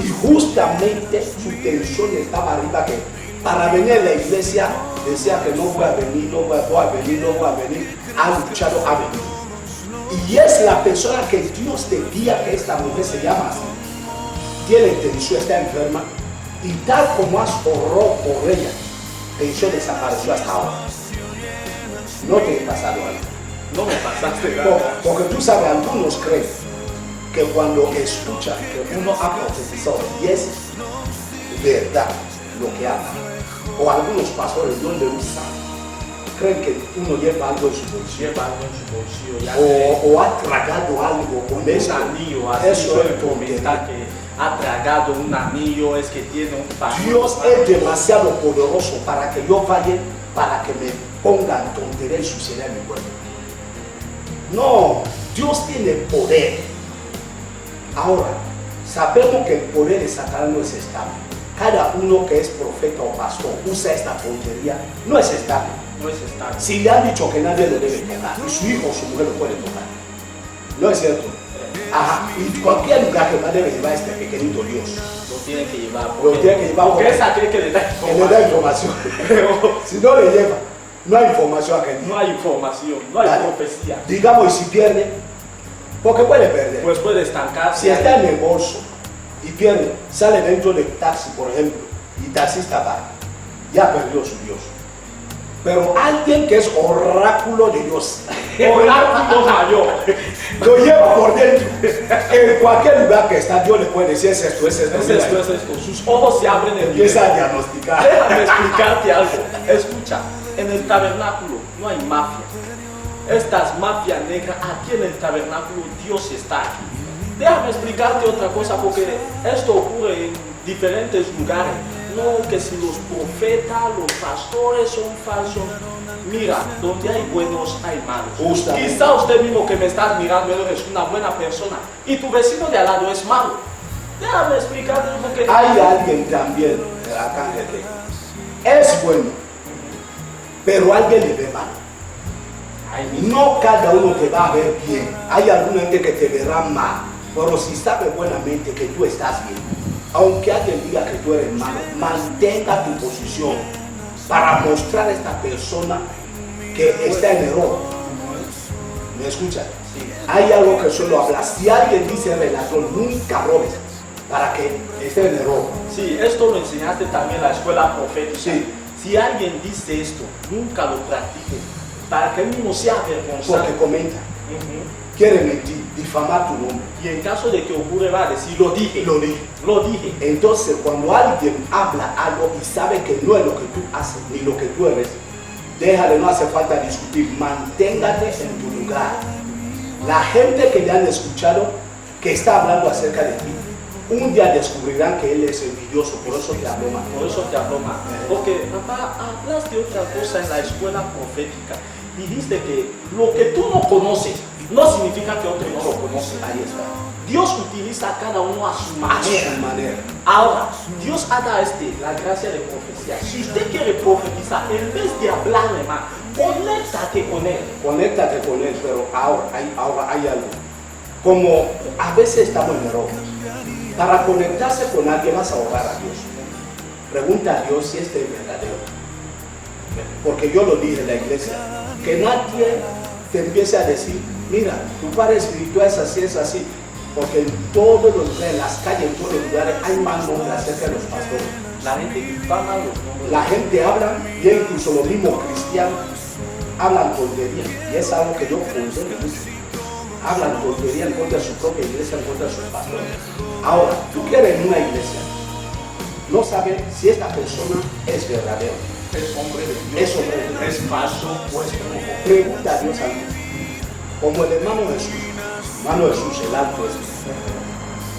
Y justamente su tensión estaba arriba, que para venir a la iglesia decía que no voy a venir, no voy a venir. Ha luchado, ha venido. Y es la persona que Dios te diga que esta mujer se llama así. Tiene tensión, está enferma. Y tal como has orado por ella, tensión desapareció hasta ahora. No te he pasado algo. No me pasaste nada. Porque tú sabes, algunos creen que cuando escuchan que uno ha profetizado y es verdad lo que habla, o algunos pastores no le usan, creen que uno lleva algo en su bolsillo, o ha tragado algo con un anillo, así eso es comentar que ha tragado un anillo, es que tiene un paso. Dios es demasiado poderoso para que yo vaya, para que me pongan tontería y suciedad en mi cuerpo. No, Dios tiene poder. Ahora, sabemos que el poder de Satanás no es estable. Cada uno que es profeta o pastor usa esta tontería, no es estable. No es estable. Si le han dicho que nadie lo debe tocar, y su hijo o su mujer lo puede tocar, ¿no es cierto? Ajá, y cualquier lugar que va debe llevar a este pequeñito Dios. Lo tiene que llevar. Lo tiene que llevar porque es aquel que le da que le da información. Si no le lleva, no hay información a que no hay información, no hay Dale. profecía. Digamos, y si pierde, porque puede perder. Pues puede estancarse. Si está en el bolso y pierde, sale dentro del taxi, por ejemplo, y el taxista va, ya perdió su Dios. Pero alguien que es oráculo de Dios, Oráculo mayor. lo lleva por dentro. En cualquier lugar que está, Dios le puede decir: es esto, es esto. Es mira, esto, es esto. Sus ojos se abren en empieza a diagnosticar. Déjame explicarte algo. Escucha, en el tabernáculo no hay mafia. Estas mafias negras, aquí en el tabernáculo Dios está aquí. Déjame explicarte otra cosa, porque esto ocurre en diferentes lugares. No, que si los profetas, los pastores son falsos. Mira, donde hay buenos hay malos. Justamente. Quizá usted mismo que me estás mirando, eres una buena persona y tu vecino de al lado es malo. Déjame explicarte porque Hay alguien también, el arcángel, es bueno, pero alguien le ve mal. No cada uno te va a ver bien. Hay alguna gente que te verá mal, pero si sabe buenamente que tú estás bien, aunque alguien diga que tú eres malo, mantenga tu posición para mostrar a esta persona que está en error. ¿Me escucha? Hay algo que solo habla. Si alguien dice relación, nunca robes para que esté en error. sí, esto lo enseñaste también en la escuela profética. Sí. Si alguien dice esto, nunca lo practique, para que él mismo sea avergonzado. Porque comenta, Ujú. quiere mentir, difamar tu nombre. Y en caso de que ocurra, va a decir, lo dije, Lo dije. lo dije. Entonces, cuando alguien habla algo y sabe que no es lo que tú haces ni lo que tú eres, déjale, no hace falta discutir, manténgate en tu lugar. La gente que le han escuchado, que está hablando acerca de ti, un día descubrirán que él es envidioso, por eso te habló mal. Por eso te hablo más. Porque, papá, hablaste otra cosa en la escuela profética. Dijiste que lo que tú no conoces no significa que otro no lo conoce. Ahí está. Dios utiliza a cada uno a su A manera. su manera. Ahora, Dios ha dado la gracia de profecía. Si usted quiere profetizar, en vez de hablarle más, conéctate con él. Conéctate con él, pero ahora hay algo. Como a veces estamos en error. Para conectarse con alguien vas a orar a Dios. Pregunta a Dios si este es verdadero. Porque yo lo dije en la iglesia, que nadie te empiece a decir: mira, tu padre espiritual es así, porque en todos los lugares, en las calles, en todos los lugares hay más nombres acerca de los pastores. La gente difama los nombres. La gente habla, y incluso los mismos cristianos hablan tonterías, y es algo que yo condeno mucho. Hablan tontería en contra de su propia iglesia, en contra de sus pastores. Ahora, tú quieres en una iglesia, no sabes si esta persona es verdadera, Es hombre de Dios. es hombre de Dios, Es falso. pues pregunta a Dios algo. Como el hermano Jesús, el alto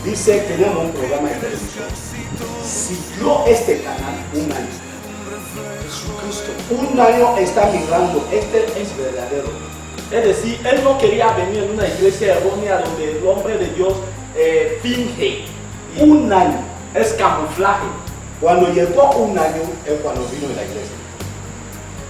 dice: tenemos un programa de televisión, siguió este canal un año. Jesucristo, un año está migrando, este es verdadero. Es decir, él no quería venir en una iglesia errónea donde el hombre de Dios finge. Un año. Es camuflaje. Cuando llegó un año es cuando vino en la iglesia.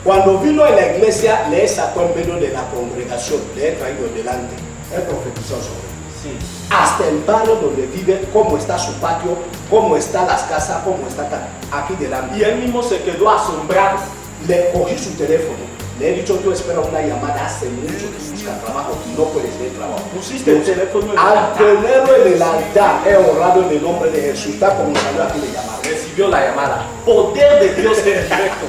Cuando vino en la iglesia, le sacó en medio de la congregación, le he traído delante, él profetizó sobre él. Sí. Hasta el barrio donde vive, cómo está su patio, cómo están las casas, cómo está aquí delante. Y él mismo se quedó asombrado. Le cogí su teléfono, le he dicho: tú esperas una llamada, hace mucho que buscas trabajo y no puedes tener trabajo. Pusiste el teléfono en el Al altar. tenerlo en el altar, he orado en el nombre de Jesús, está como salió aquí le llamaron. Recibió la llamada. Poder de Dios en directo.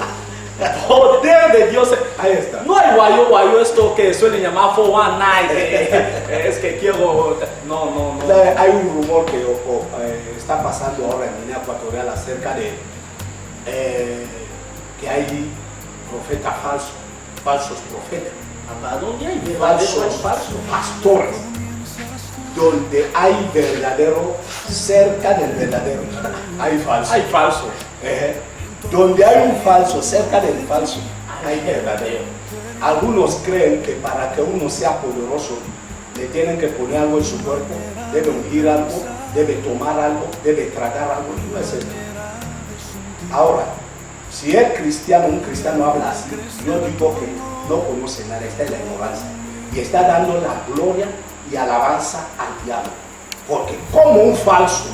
Poder de Dios. Ahí está. No hay guayo esto que suelen llamar 419. Es que quiero. No. Hay un rumor que está pasando ahora en Guinea Ecuatorial acerca de que hay profetas falsos profetas, ¿A dónde hay verdadero? Hay falso. pastores, donde hay verdadero cerca del verdadero. Hay falso. Hay falso. Donde hay un falso cerca del falso, hay verdadero. Algunos creen que para que uno sea poderoso le tienen que poner algo en su cuerpo, debe ungir algo, debe tomar algo, debe tragar algo. No es esto. Ahora, si el cristiano, un cristiano habla así, yo digo que no conoce nada, está en la ignorancia y está dando la gloria y alabanza al diablo. Porque como un falso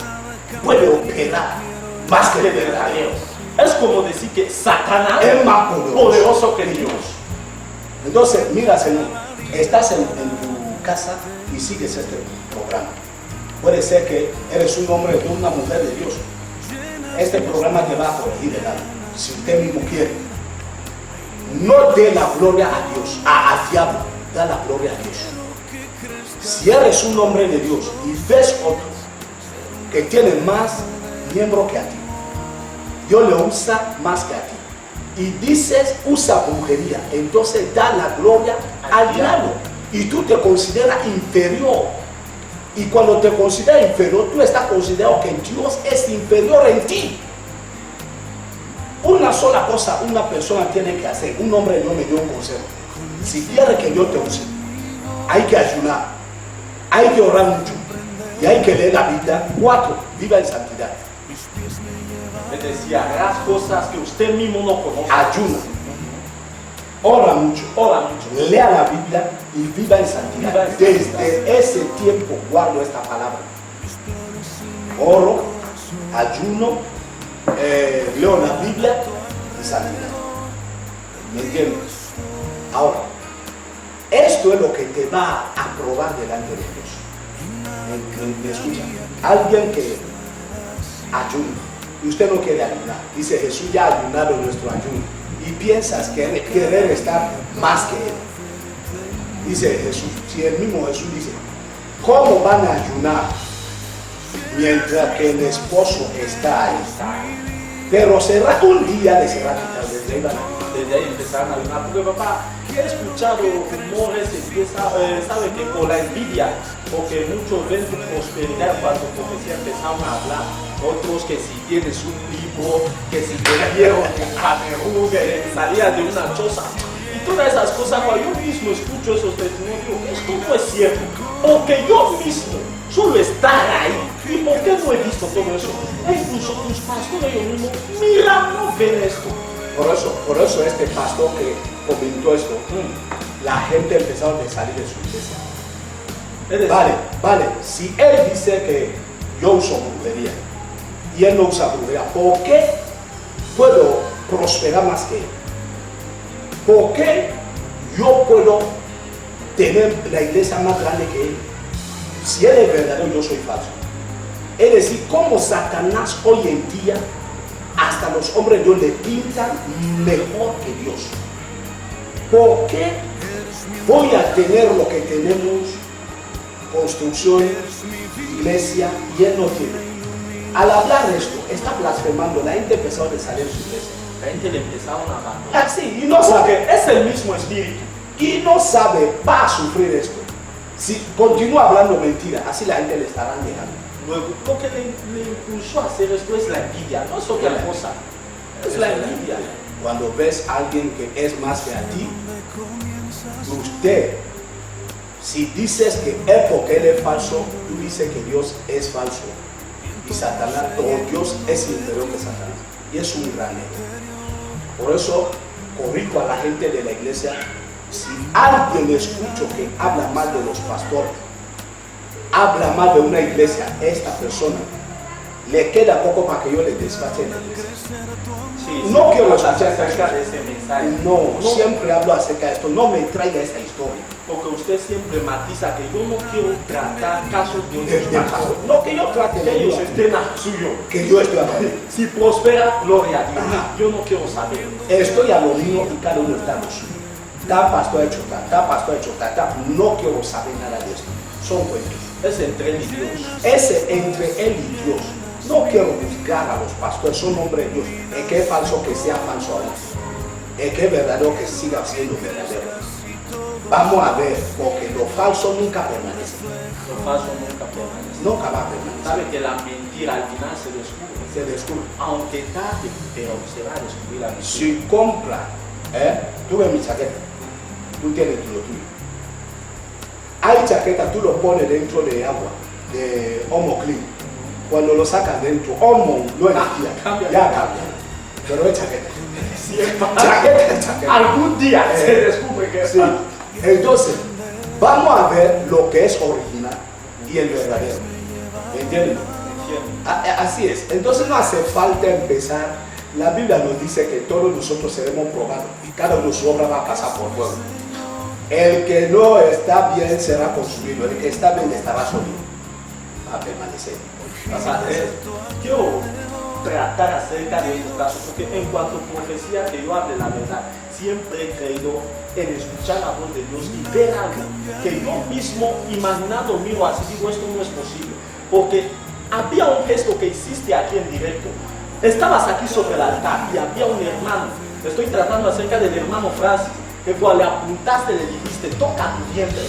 puede operar más que el verdadero. Es como decir que Satanás Es más poderoso que Dios. Entonces, mira, Señor, estás en tu casa y sigues este programa. Puede ser que eres un hombre o una mujer de Dios. Este programa te va a corregir el alma. Si usted mismo quiere, no dé la gloria a Dios, al diablo, da la gloria a Dios. Si eres un hombre de Dios y ves otro que tiene más miembro que a ti, Dios le usa más que a ti, y dices usa brujería, entonces da la gloria al diablo y tú te consideras inferior. Y cuando te consideras inferior, tú estás considerando que Dios es inferior en ti. Una sola cosa una persona tiene que hacer. Un hombre de Dios me dio un consejo. Si quiere que Dios te use, hay que ayunar, hay que orar mucho y hay que leer la Biblia. 4, viva en santidad. Es decir, harás cosas que usted mismo no conoce. Ayuna, ora mucho, lea la Biblia y viva en santidad. Desde ese tiempo guardo esta palabra. Oro, ayuno, leo la Biblia y santidad. ¿Me entiendes? Ahora, esto es lo que te va a probar delante de Dios. ¿Me escucha? Alguien que ayuna y usted no quiere ayunar, dice Jesús ya ha ayunado nuestro ayuno y piensas que querer estar más que Él. Dice Jesús, si el mismo Jesús dice, ¿cómo van a ayunar mientras que el esposo está ahí? Pero será un día de será quitado desde ahí van a desde ahí empezaron a ayunar. Porque papá, he escuchado rumores, sabe que con la envidia, porque muchos ven tu prosperidad cuando profecía empezaron a hablar. Otros que si tienes un libro, que si te dieron en Camerún, que salías de una choza. Y todas esas cosas, cuando yo mismo escucho esos testimonios, esto no es cierto. Porque yo mismo, solo estar ahí. ¿Y por qué no he visto todo eso? E incluso tus pastores, ellos mismos, mira, no ven esto. Por eso este pastor que comentó esto, la gente empezó a salir de su iglesia. Vale, si él dice que yo uso brujería y él no usa brujería, ¿por qué puedo prosperar más que él? ¿Por qué yo puedo tener la iglesia más grande que él? Si él es verdadero, yo soy falso. Es decir, como Satanás hoy en día hasta los hombres de Dios le pintan mejor que Dios. ¿Por qué voy a tener lo que tenemos, construcción, iglesia, y él no tiene? Al hablar de esto, está blasfemando, la gente empezó a salir de su iglesia. La gente le empezaron a abandonar. Así, y no sabe, Porque es el mismo espíritu. y no sabe, va a sufrir esto. Si continúa hablando mentira, así la gente le estará negando. Luego, lo que le impulsó a hacer esto es la envidia, no es otra cosa. Es la envidia. Cuando ves a alguien que es más que a ti, usted, si dices que es porque él es falso, tú dices que Dios es falso. Y Satanás, o Dios es inferior que Satanás. Y es un gran error. Por eso, corrijo a la gente de la iglesia, si alguien escucho que habla mal de los pastores, habla mal de una iglesia, esta persona, le queda poco para que yo le despache en la iglesia. Sí, No quiero escuchar escuchar acerca de ese mensaje. No, siempre hablo acerca de esto, no me traiga esa historia. Porque usted siempre matiza que yo no quiero tratar casos de Del otros pastor. pastores. No que yo trate Que de ellos Dios, estén a suyo. que yo estoy hablando. Si prospera, gloria a Dios. Ajá. Yo no quiero saber. Estoy a lo mío y cada uno está a lo suyo. Tal pastor ha hecho tal pastor ha hecho tal. No quiero saber nada de esto. Son cuentos. Es entre él y Dios. Ese entre él y Dios. No quiero juzgar a los pastores, son hombres de Dios. El que es falso, que sea falso ahora. El que es verdadero, que siga siendo verdadero. Vamos a ver, porque lo falso nunca permanece. Lo falso nunca permanece. Nunca va a permanecer. Sabe que la mentira al final se descubre. Se descubre. Aunque tarde, pero se va a descubrir la mentira. Si compra, tú ves mi chaqueta, tú tienes lo tuyo. Hay chaquetas, tú lo pones dentro de agua, de Omo Clean. Cuando lo sacas dentro, Omo no energía, ya cambia. Pero es chaqueta. Chaqueta. Algún día se descubre que Sí. Entonces, vamos a ver lo que es original y el verdadero. ¿Entienden? Así es. Entonces no hace falta empezar. La Biblia nos dice que todos nosotros seremos probados y cada uno su obra va a pasar por fuego. El que no está bien será consumido, el que está bien estará sólido. Va a permanecer. O sea, quiero tratar acerca de estos casos, porque en cuanto a profecía, que yo hable la verdad, siempre he creído en escuchar la voz de Dios y ver algo que yo mismo imaginando miro así, digo, esto no es posible, porque había un gesto que hiciste aquí en directo. Estabas aquí sobre el altar y había un hermano, estoy tratando acerca del hermano Francis, que cuando le apuntaste le dijiste, toca tu vientre.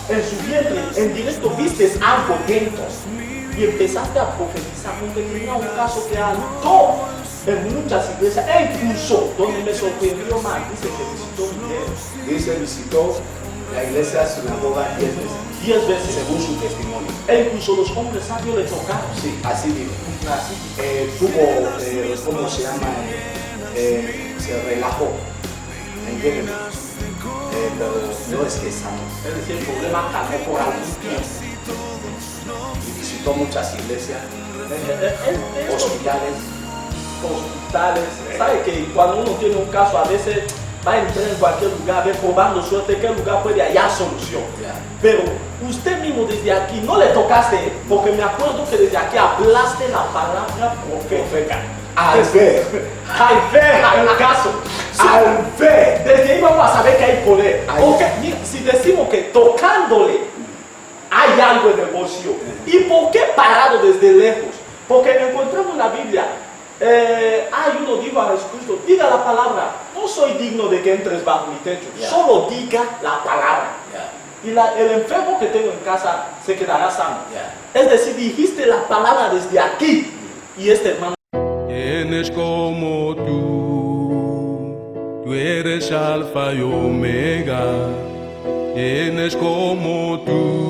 En su vientre, en directo, vistes algo dentro y empezaste a profetizar, porque tenía un caso que andó en muchas iglesias, e incluso donde me sorprendió más, dice que visitó mujeres. Dice, visitó la iglesia sinagoga 10 veces. 10 veces, Según su testimonio. e incluso los hombres sabios le tocaron. Sí, así dijo. Así. Tuvo, ¿cómo se llama? Se relajó. ¿Entienden? Pero no es que sanó. Es decir, el problema calmó por algún tiempo. Y visitó muchas iglesias, Hospitales. ¿Sabe que cuando uno tiene un caso a veces va a entrar en cualquier lugar, ve probando suerte qué lugar puede hallar solución? Yeah. Pero usted mismo desde aquí no le tocaste, porque me acuerdo que desde aquí hablaste la palabra profética. Al ver, El caso. al ver. Desde ahí vamos a saber que hay poder. Ahí. Porque mira, si decimos que tocándole hay algo en el bolsillo, ¿y por qué parado desde lejos? Porque encontramos en la Biblia, hay uno dijo a Jesucristo, diga la palabra, no soy digno de que entres bajo mi techo, Yeah. solo diga la palabra. Yeah. Y el enfermo que tengo en casa se quedará sano. Yeah. Es decir, dijiste la palabra desde aquí, y este hermano. ¿Quién es como tú? Tú eres alfa y omega. ¿Quién es como tú?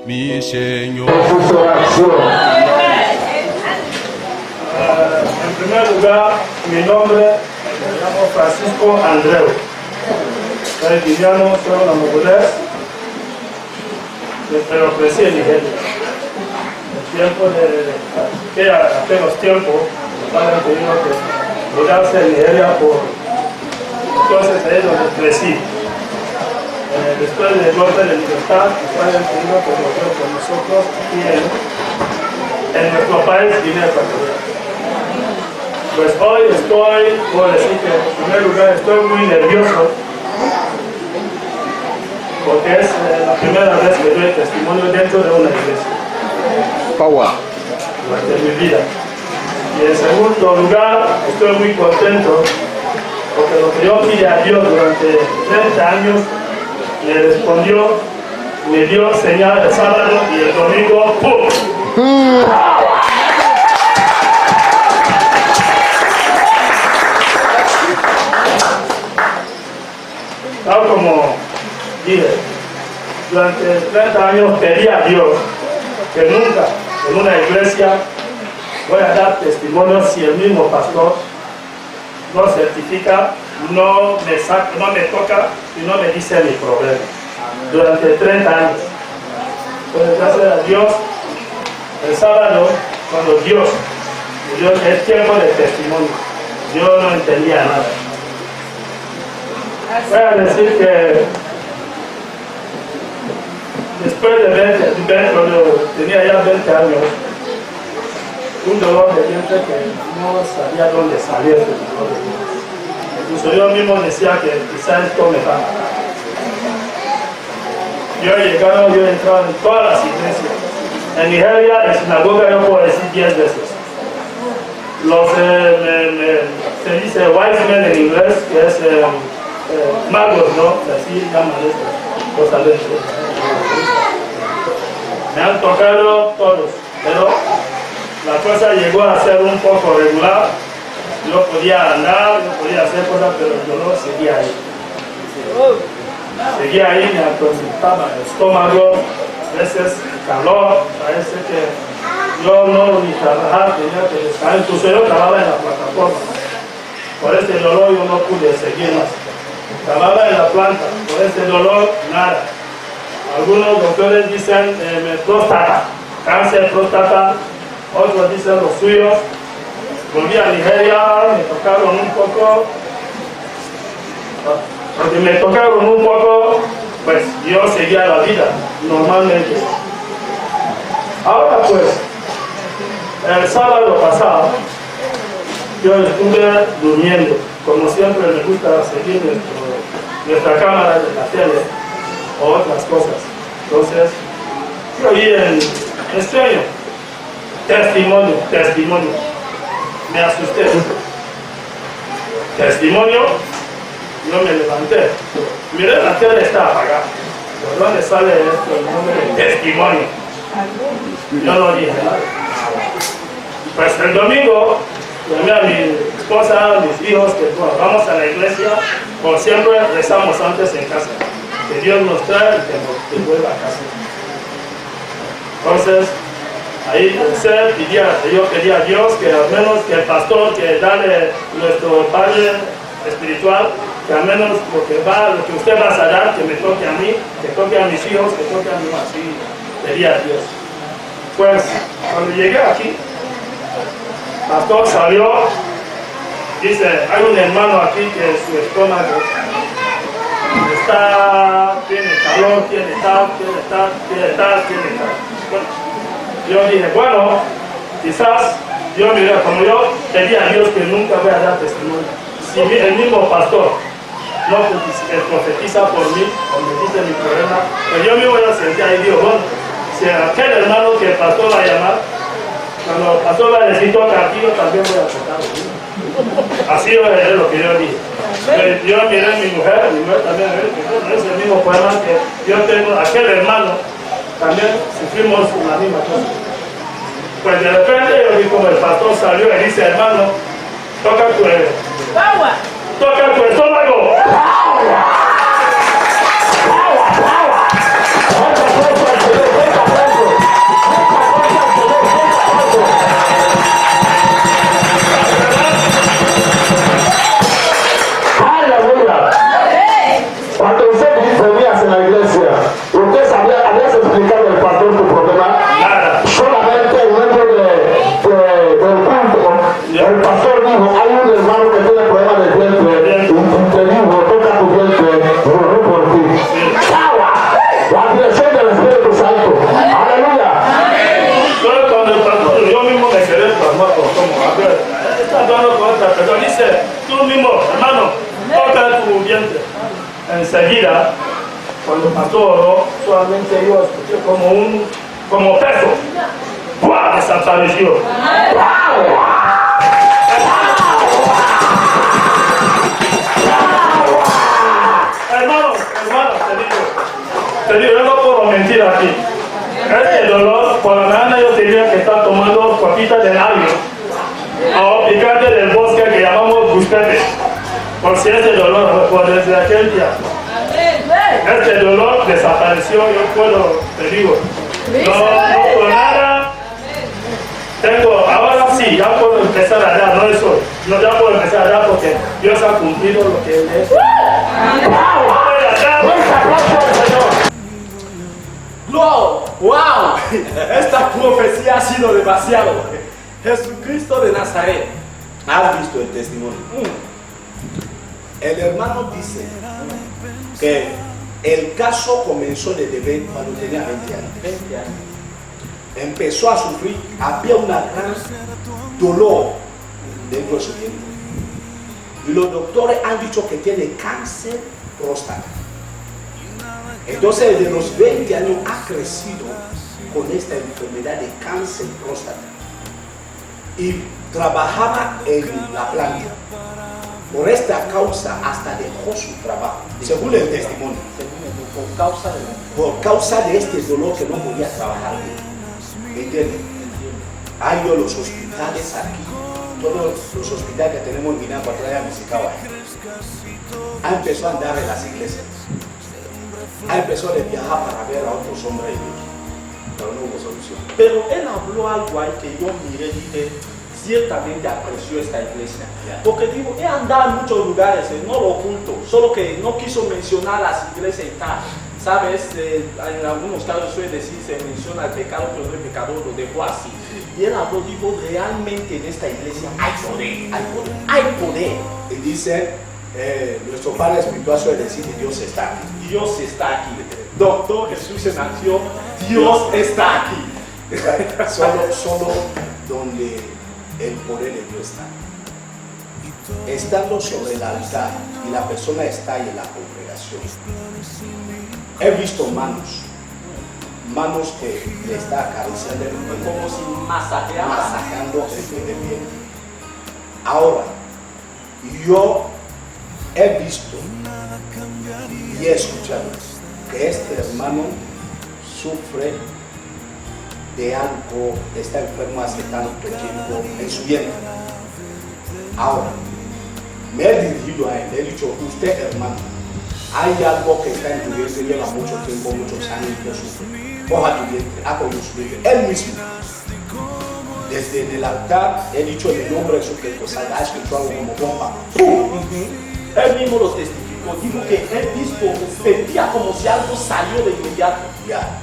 Mi Señor. En primer lugar, mi nombre me llamo Francisco Andreu. Soy guineano, soy una mujer, pero crecí en Nigeria. El tiempo de aquellos tiempos, mis padres han tenido que mudarse a Nigeria entonces ahí es donde crecí. Después del golpe de libertad, mis padres han tenido que volver con nosotros aquí en nuestro país, Guinea Ecuatorial. Pues hoy puedo decir que en primer lugar estoy muy nervioso porque es la primera vez que doy testimonio dentro de una iglesia. Durante mi vida. Y en segundo lugar, estoy muy contento porque lo que yo pide a Dios durante 30 años me respondió, me dio señal el sábado y el domingo, ¡pum! Tal como dije, durante 30 años pedí a Dios que nunca en una iglesia voy a dar testimonio si el mismo pastor no certifica, no me toca y no me dice mi problema. Durante 30 años. Pues gracias a Dios, el sábado, cuando Dios me dio el tiempo de testimonio, yo no entendía nada. Voy a decir que después de cuando tenía ya 20 años, un dolor de vientre que no sabía dónde salir del dolor de vientre. Incluso yo mismo decía que quizás esto me va a matar. Yo he entrado en todas las iglesias. En Nigeria, en sinagoga, yo puedo decir 10 veces. Se dice wise men en inglés, que es magos, ¿no? Así llaman estas cosas. Me han tocado todos, pero la cosa llegó a ser un poco regular. Yo podía andar, yo podía hacer cosas, pero el dolor seguía ahí. Seguía ahí, me atormentaba el estómago, a veces el calor, parece que yo no ni trabajaba, tenía que descansar. Incluso yo trabajaba en la plataforma. Por este dolor yo no pude seguir más. Trabajaba en la planta, por este dolor nada. Algunos doctores dicen próstata, cáncer próstata, otros dicen los suyos. Volví a Nigeria, me tocaron un poco. Porque me tocaron un poco, pues yo seguía la vida normalmente. Ahora pues, el sábado pasado, yo estuve durmiendo. Como siempre me gusta seguir nuestra cámara de la tele o otras cosas. Entonces, yo oí en sueño, testimonio. Me asusté. Testimonio. Yo me levanté, miré la tele está apagada. ¿De dónde sale esto? El nombre de testimonio. Yo no dije nada. Pues el domingo llamé a mi esposa, a mis hijos, que bueno, vamos a la iglesia, como siempre rezamos antes en casa. Que Dios nos trae y que nos devuelva a casa. Entonces, ahí pensé, yo pedí a Dios que al menos que el pastor, que dale nuestro padre espiritual, que al menos lo que usted va a dar, que me toque a mí, que toque a mis hijos, que toque a mí, así pedí a Dios. Pues cuando llegué aquí, el pastor salió, dice, hay un hermano aquí que su estómago tiene calor, tiene tal. Bueno, yo dije, bueno, quizás yo miré, como yo pedí a Dios que nunca voy a dar testimonio. Si el mismo pastor no profetiza por mí o me dice mi problema, pues yo mismo ya sentía ahí, digo, bueno, si aquel hermano que el pastor va a llamar, cuando el pastor va a decir toca aquí, yo también voy a tocar. Así es lo que yo dije. Yo miré a mi mujer también, es el mismo problema que yo tengo, aquel hermano, también sufrimos la misma cosa. Pues de repente yo vi como el pastor salió y dice, hermano, toca tu estómago. Cuando usted venías en la iglesia, ¿usted habías explicado al pastor tu problema? Nada. Solamente en medio del culto, el pastor dijo, hay un hermano que tiene problemas de vientre, y te dijo, toca tu vientre, oró por ti. La dirección del Espíritu Santo. Aleluya. Entonces cuando el pastor, yo mismo me quedé pasmado, como, a ver, está hablando con otra persona, dice, tú mismo, hermano, toca tu vientre. Enseguida, cuando el pastor oró, solamente yo escuché como peso. ¡Buah! Desapareció. Hermano, te digo, yo no puedo mentir aquí. Este dolor, por la mañana yo tenía que estar tomando papitas de labio o picante del bosque que llamamos busquete. Por si este dolor, por desde aquel día, este dolor desapareció, yo puedo, te digo, no por nada, ahora sí, ya puedo empezar a dar, no eso, no ya puedo empezar a dar porque Dios ha cumplido lo que Él es. ¡Wow! Esta profecía ha sido demasiado. Jesucristo de Nazaret. ¿Has visto el testimonio? El hermano dice que el caso comenzó desde cuando tenía 20 años. Empezó a sufrir, había una gran dolor dentro de su vientre. Y los doctores han dicho que tiene cáncer próstata. Entonces, desde los 20 años ha crecido con esta enfermedad de cáncer próstata. Y trabajaba en la planta. Por esta causa hasta dejó su trabajo, según el testimonio. Por causa de este dolor que no podía trabajar bien. ¿Entienden? Hay los hospitales aquí, todos los hospitales que tenemos en Guinea Ecuatorial, Musicawa. Ha empezado a andar en las iglesias. empezó a viajar para ver a otros hombres de Dios, pero no hubo solución. Pero él habló algo ahí que yo miré y dije, ciertamente apreció esta iglesia. Porque digo, he andado en muchos lugares, no lo oculto, solo que no quiso mencionar las iglesias y tal. Sabes, en algunos casos suele decir, se menciona el pecado, pero el pecador lo dejó así. Y él habló, dijo, realmente en esta iglesia hay poder, hay poder, hay poder. Y dice, nuestro Padre Espiritual suele decir que Dios está aquí. Dios está aquí. Doctor Jesús en acción, Dios está aquí. Solo donde el poder de Dios está. Estando sobre el altar y la persona está ahí en la congregación, he visto manos que le está acariciando Como si masacrando el vientre. Ahora, yo he visto y he escuchado que este hermano sufre de algo, está enfermo hace tanto tiempo en su vientre. Ahora, me he dirigido a él, le he dicho, usted hermano, hay algo que está en tu vientre, lleva mucho tiempo, muchos años que sufre. Coja tu vientre, ha cogido su vientre. Él mismo, desde en el altar, he dicho en el nombre de Jesucristo, salga, ha escuchado algo como bomba. ¡Pum! Él mismo lo testificó, dijo que él mismo sentía como si algo salió de inmediato. Ya.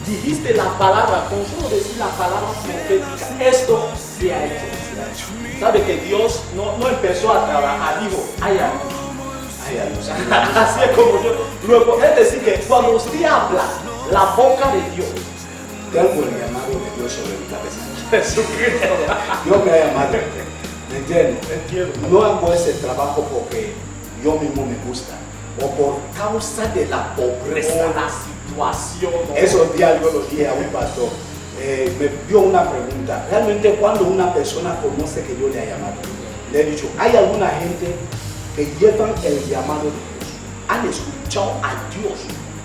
Dijiste la palabra, con solo decir la palabra profética, esto se ha hecho. Sabe que Dios no empezó a trabajar, dijo, hay algo. Así es como yo. Luego, es decir, que cuando usted habla la boca de Dios, tengo el llamado de Dios sobre mi cabeza. Jesucristo, Dios me ha llamado. ¿Me entiendes? entiendo. No hago ese trabajo porque yo mismo me gusta o por causa de la pobreza. la situación. Esos días yo los dije a un pastor, me dio una pregunta. Realmente cuando una persona conoce que Dios le ha llamado, le he dicho, hay alguna gente que llevan el llamado de Dios, han escuchado a Dios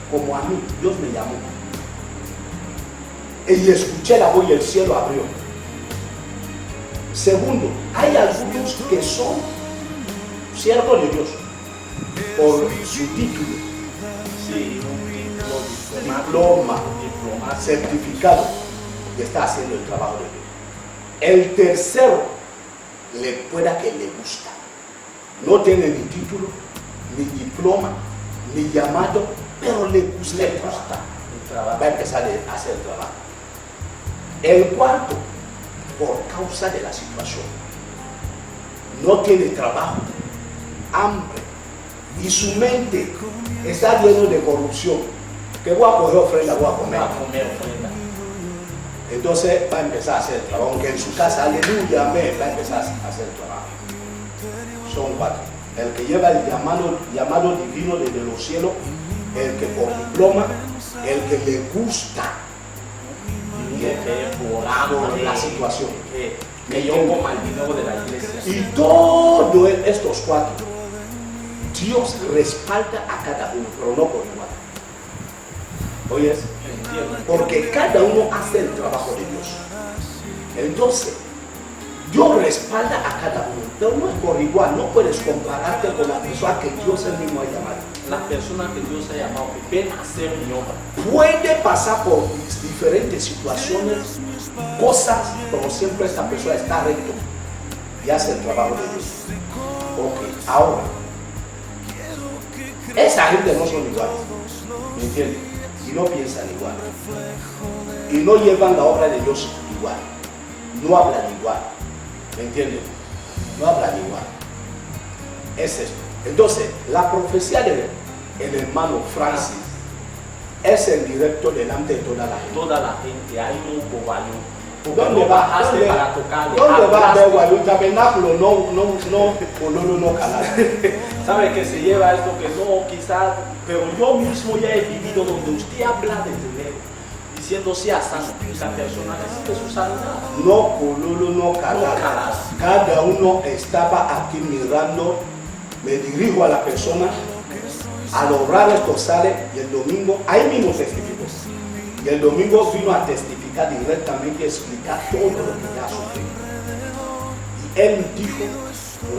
como a mí, Dios me llamó. Y escuché la voz y el cielo abrió. Segundo, hay algunos que son siervos de Dios por su título, Sí, diploma, certificado, y está haciendo el trabajo de Dios. El tercero, le pueda que le gusta. No tiene ni título, ni diploma, ni llamado, pero le gusta el trabajo. Va a empezar a hacer el trabajo. El cuarto, por causa de la situación, no tiene trabajo, hambre, y su mente está lleno de corrupción. Que voy a coger ofrenda, voy a comer. Entonces va a empezar a hacer el trabajo, aunque en su casa, aleluya, amén, va a empezar a hacer el trabajo. Son cuatro. El que lleva el llamado divino desde los cielos, el que por diploma, el que le gusta y el que por la situación. Que yo coma el dinero de la iglesia. Y todos estos cuatro, Dios respalda a cada uno, pero no por igual. ¿Oyes? Porque cada uno hace el trabajo de Dios. Entonces, Dios respalda a cada uno, pero no es por igual. No puedes compararte con la persona que Dios él mismo ha llamado. La persona que Dios ha llamado, que ven a hacer mi obra. Puede pasar por diferentes situaciones, cosas, pero siempre esta persona está recto y hace el trabajo de Dios. Ok, ahora, esa gente no son iguales, ¿me entiendes? Y no piensan igual, y no llevan la obra de Dios igual, no hablan igual, ¿me entiendes? No hablan igual. Es esto. Entonces, la profecía del hermano Francis es en directo delante de toda la gente. Toda la gente, hay un cobayón. ¿Dónde va? ¿Dónde va a ver Guadalupe? Tabernáculo no calar. Sabe que se lleva esto que no, quizás, pero yo mismo ya he vivido donde usted habla de dinero, diciendo sea santo, esa persona necesita su sanidad. No cololo, no calar. Cada uno estaba aquí mirando, me dirijo a la persona, al orar esto sale, y el domingo, ahí mismo testificó. Y el domingo vino a testificar directamente y explicar todo lo que ha sufrido. Y él dijo,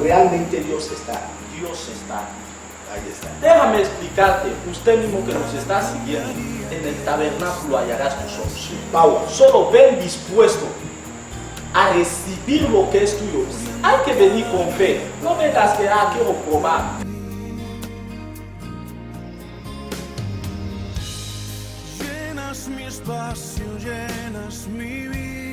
realmente Dios está. Dios está. Ahí está. Déjame explicarte, usted mismo que nos está siguiendo, en el tabernáculo hallarás tu solución. Power. Solo ven dispuesto a recibir lo que es tuyo. Hay que venir con fe. No vengas que quiero probar. Llenas mi espacio, llenas mi vida.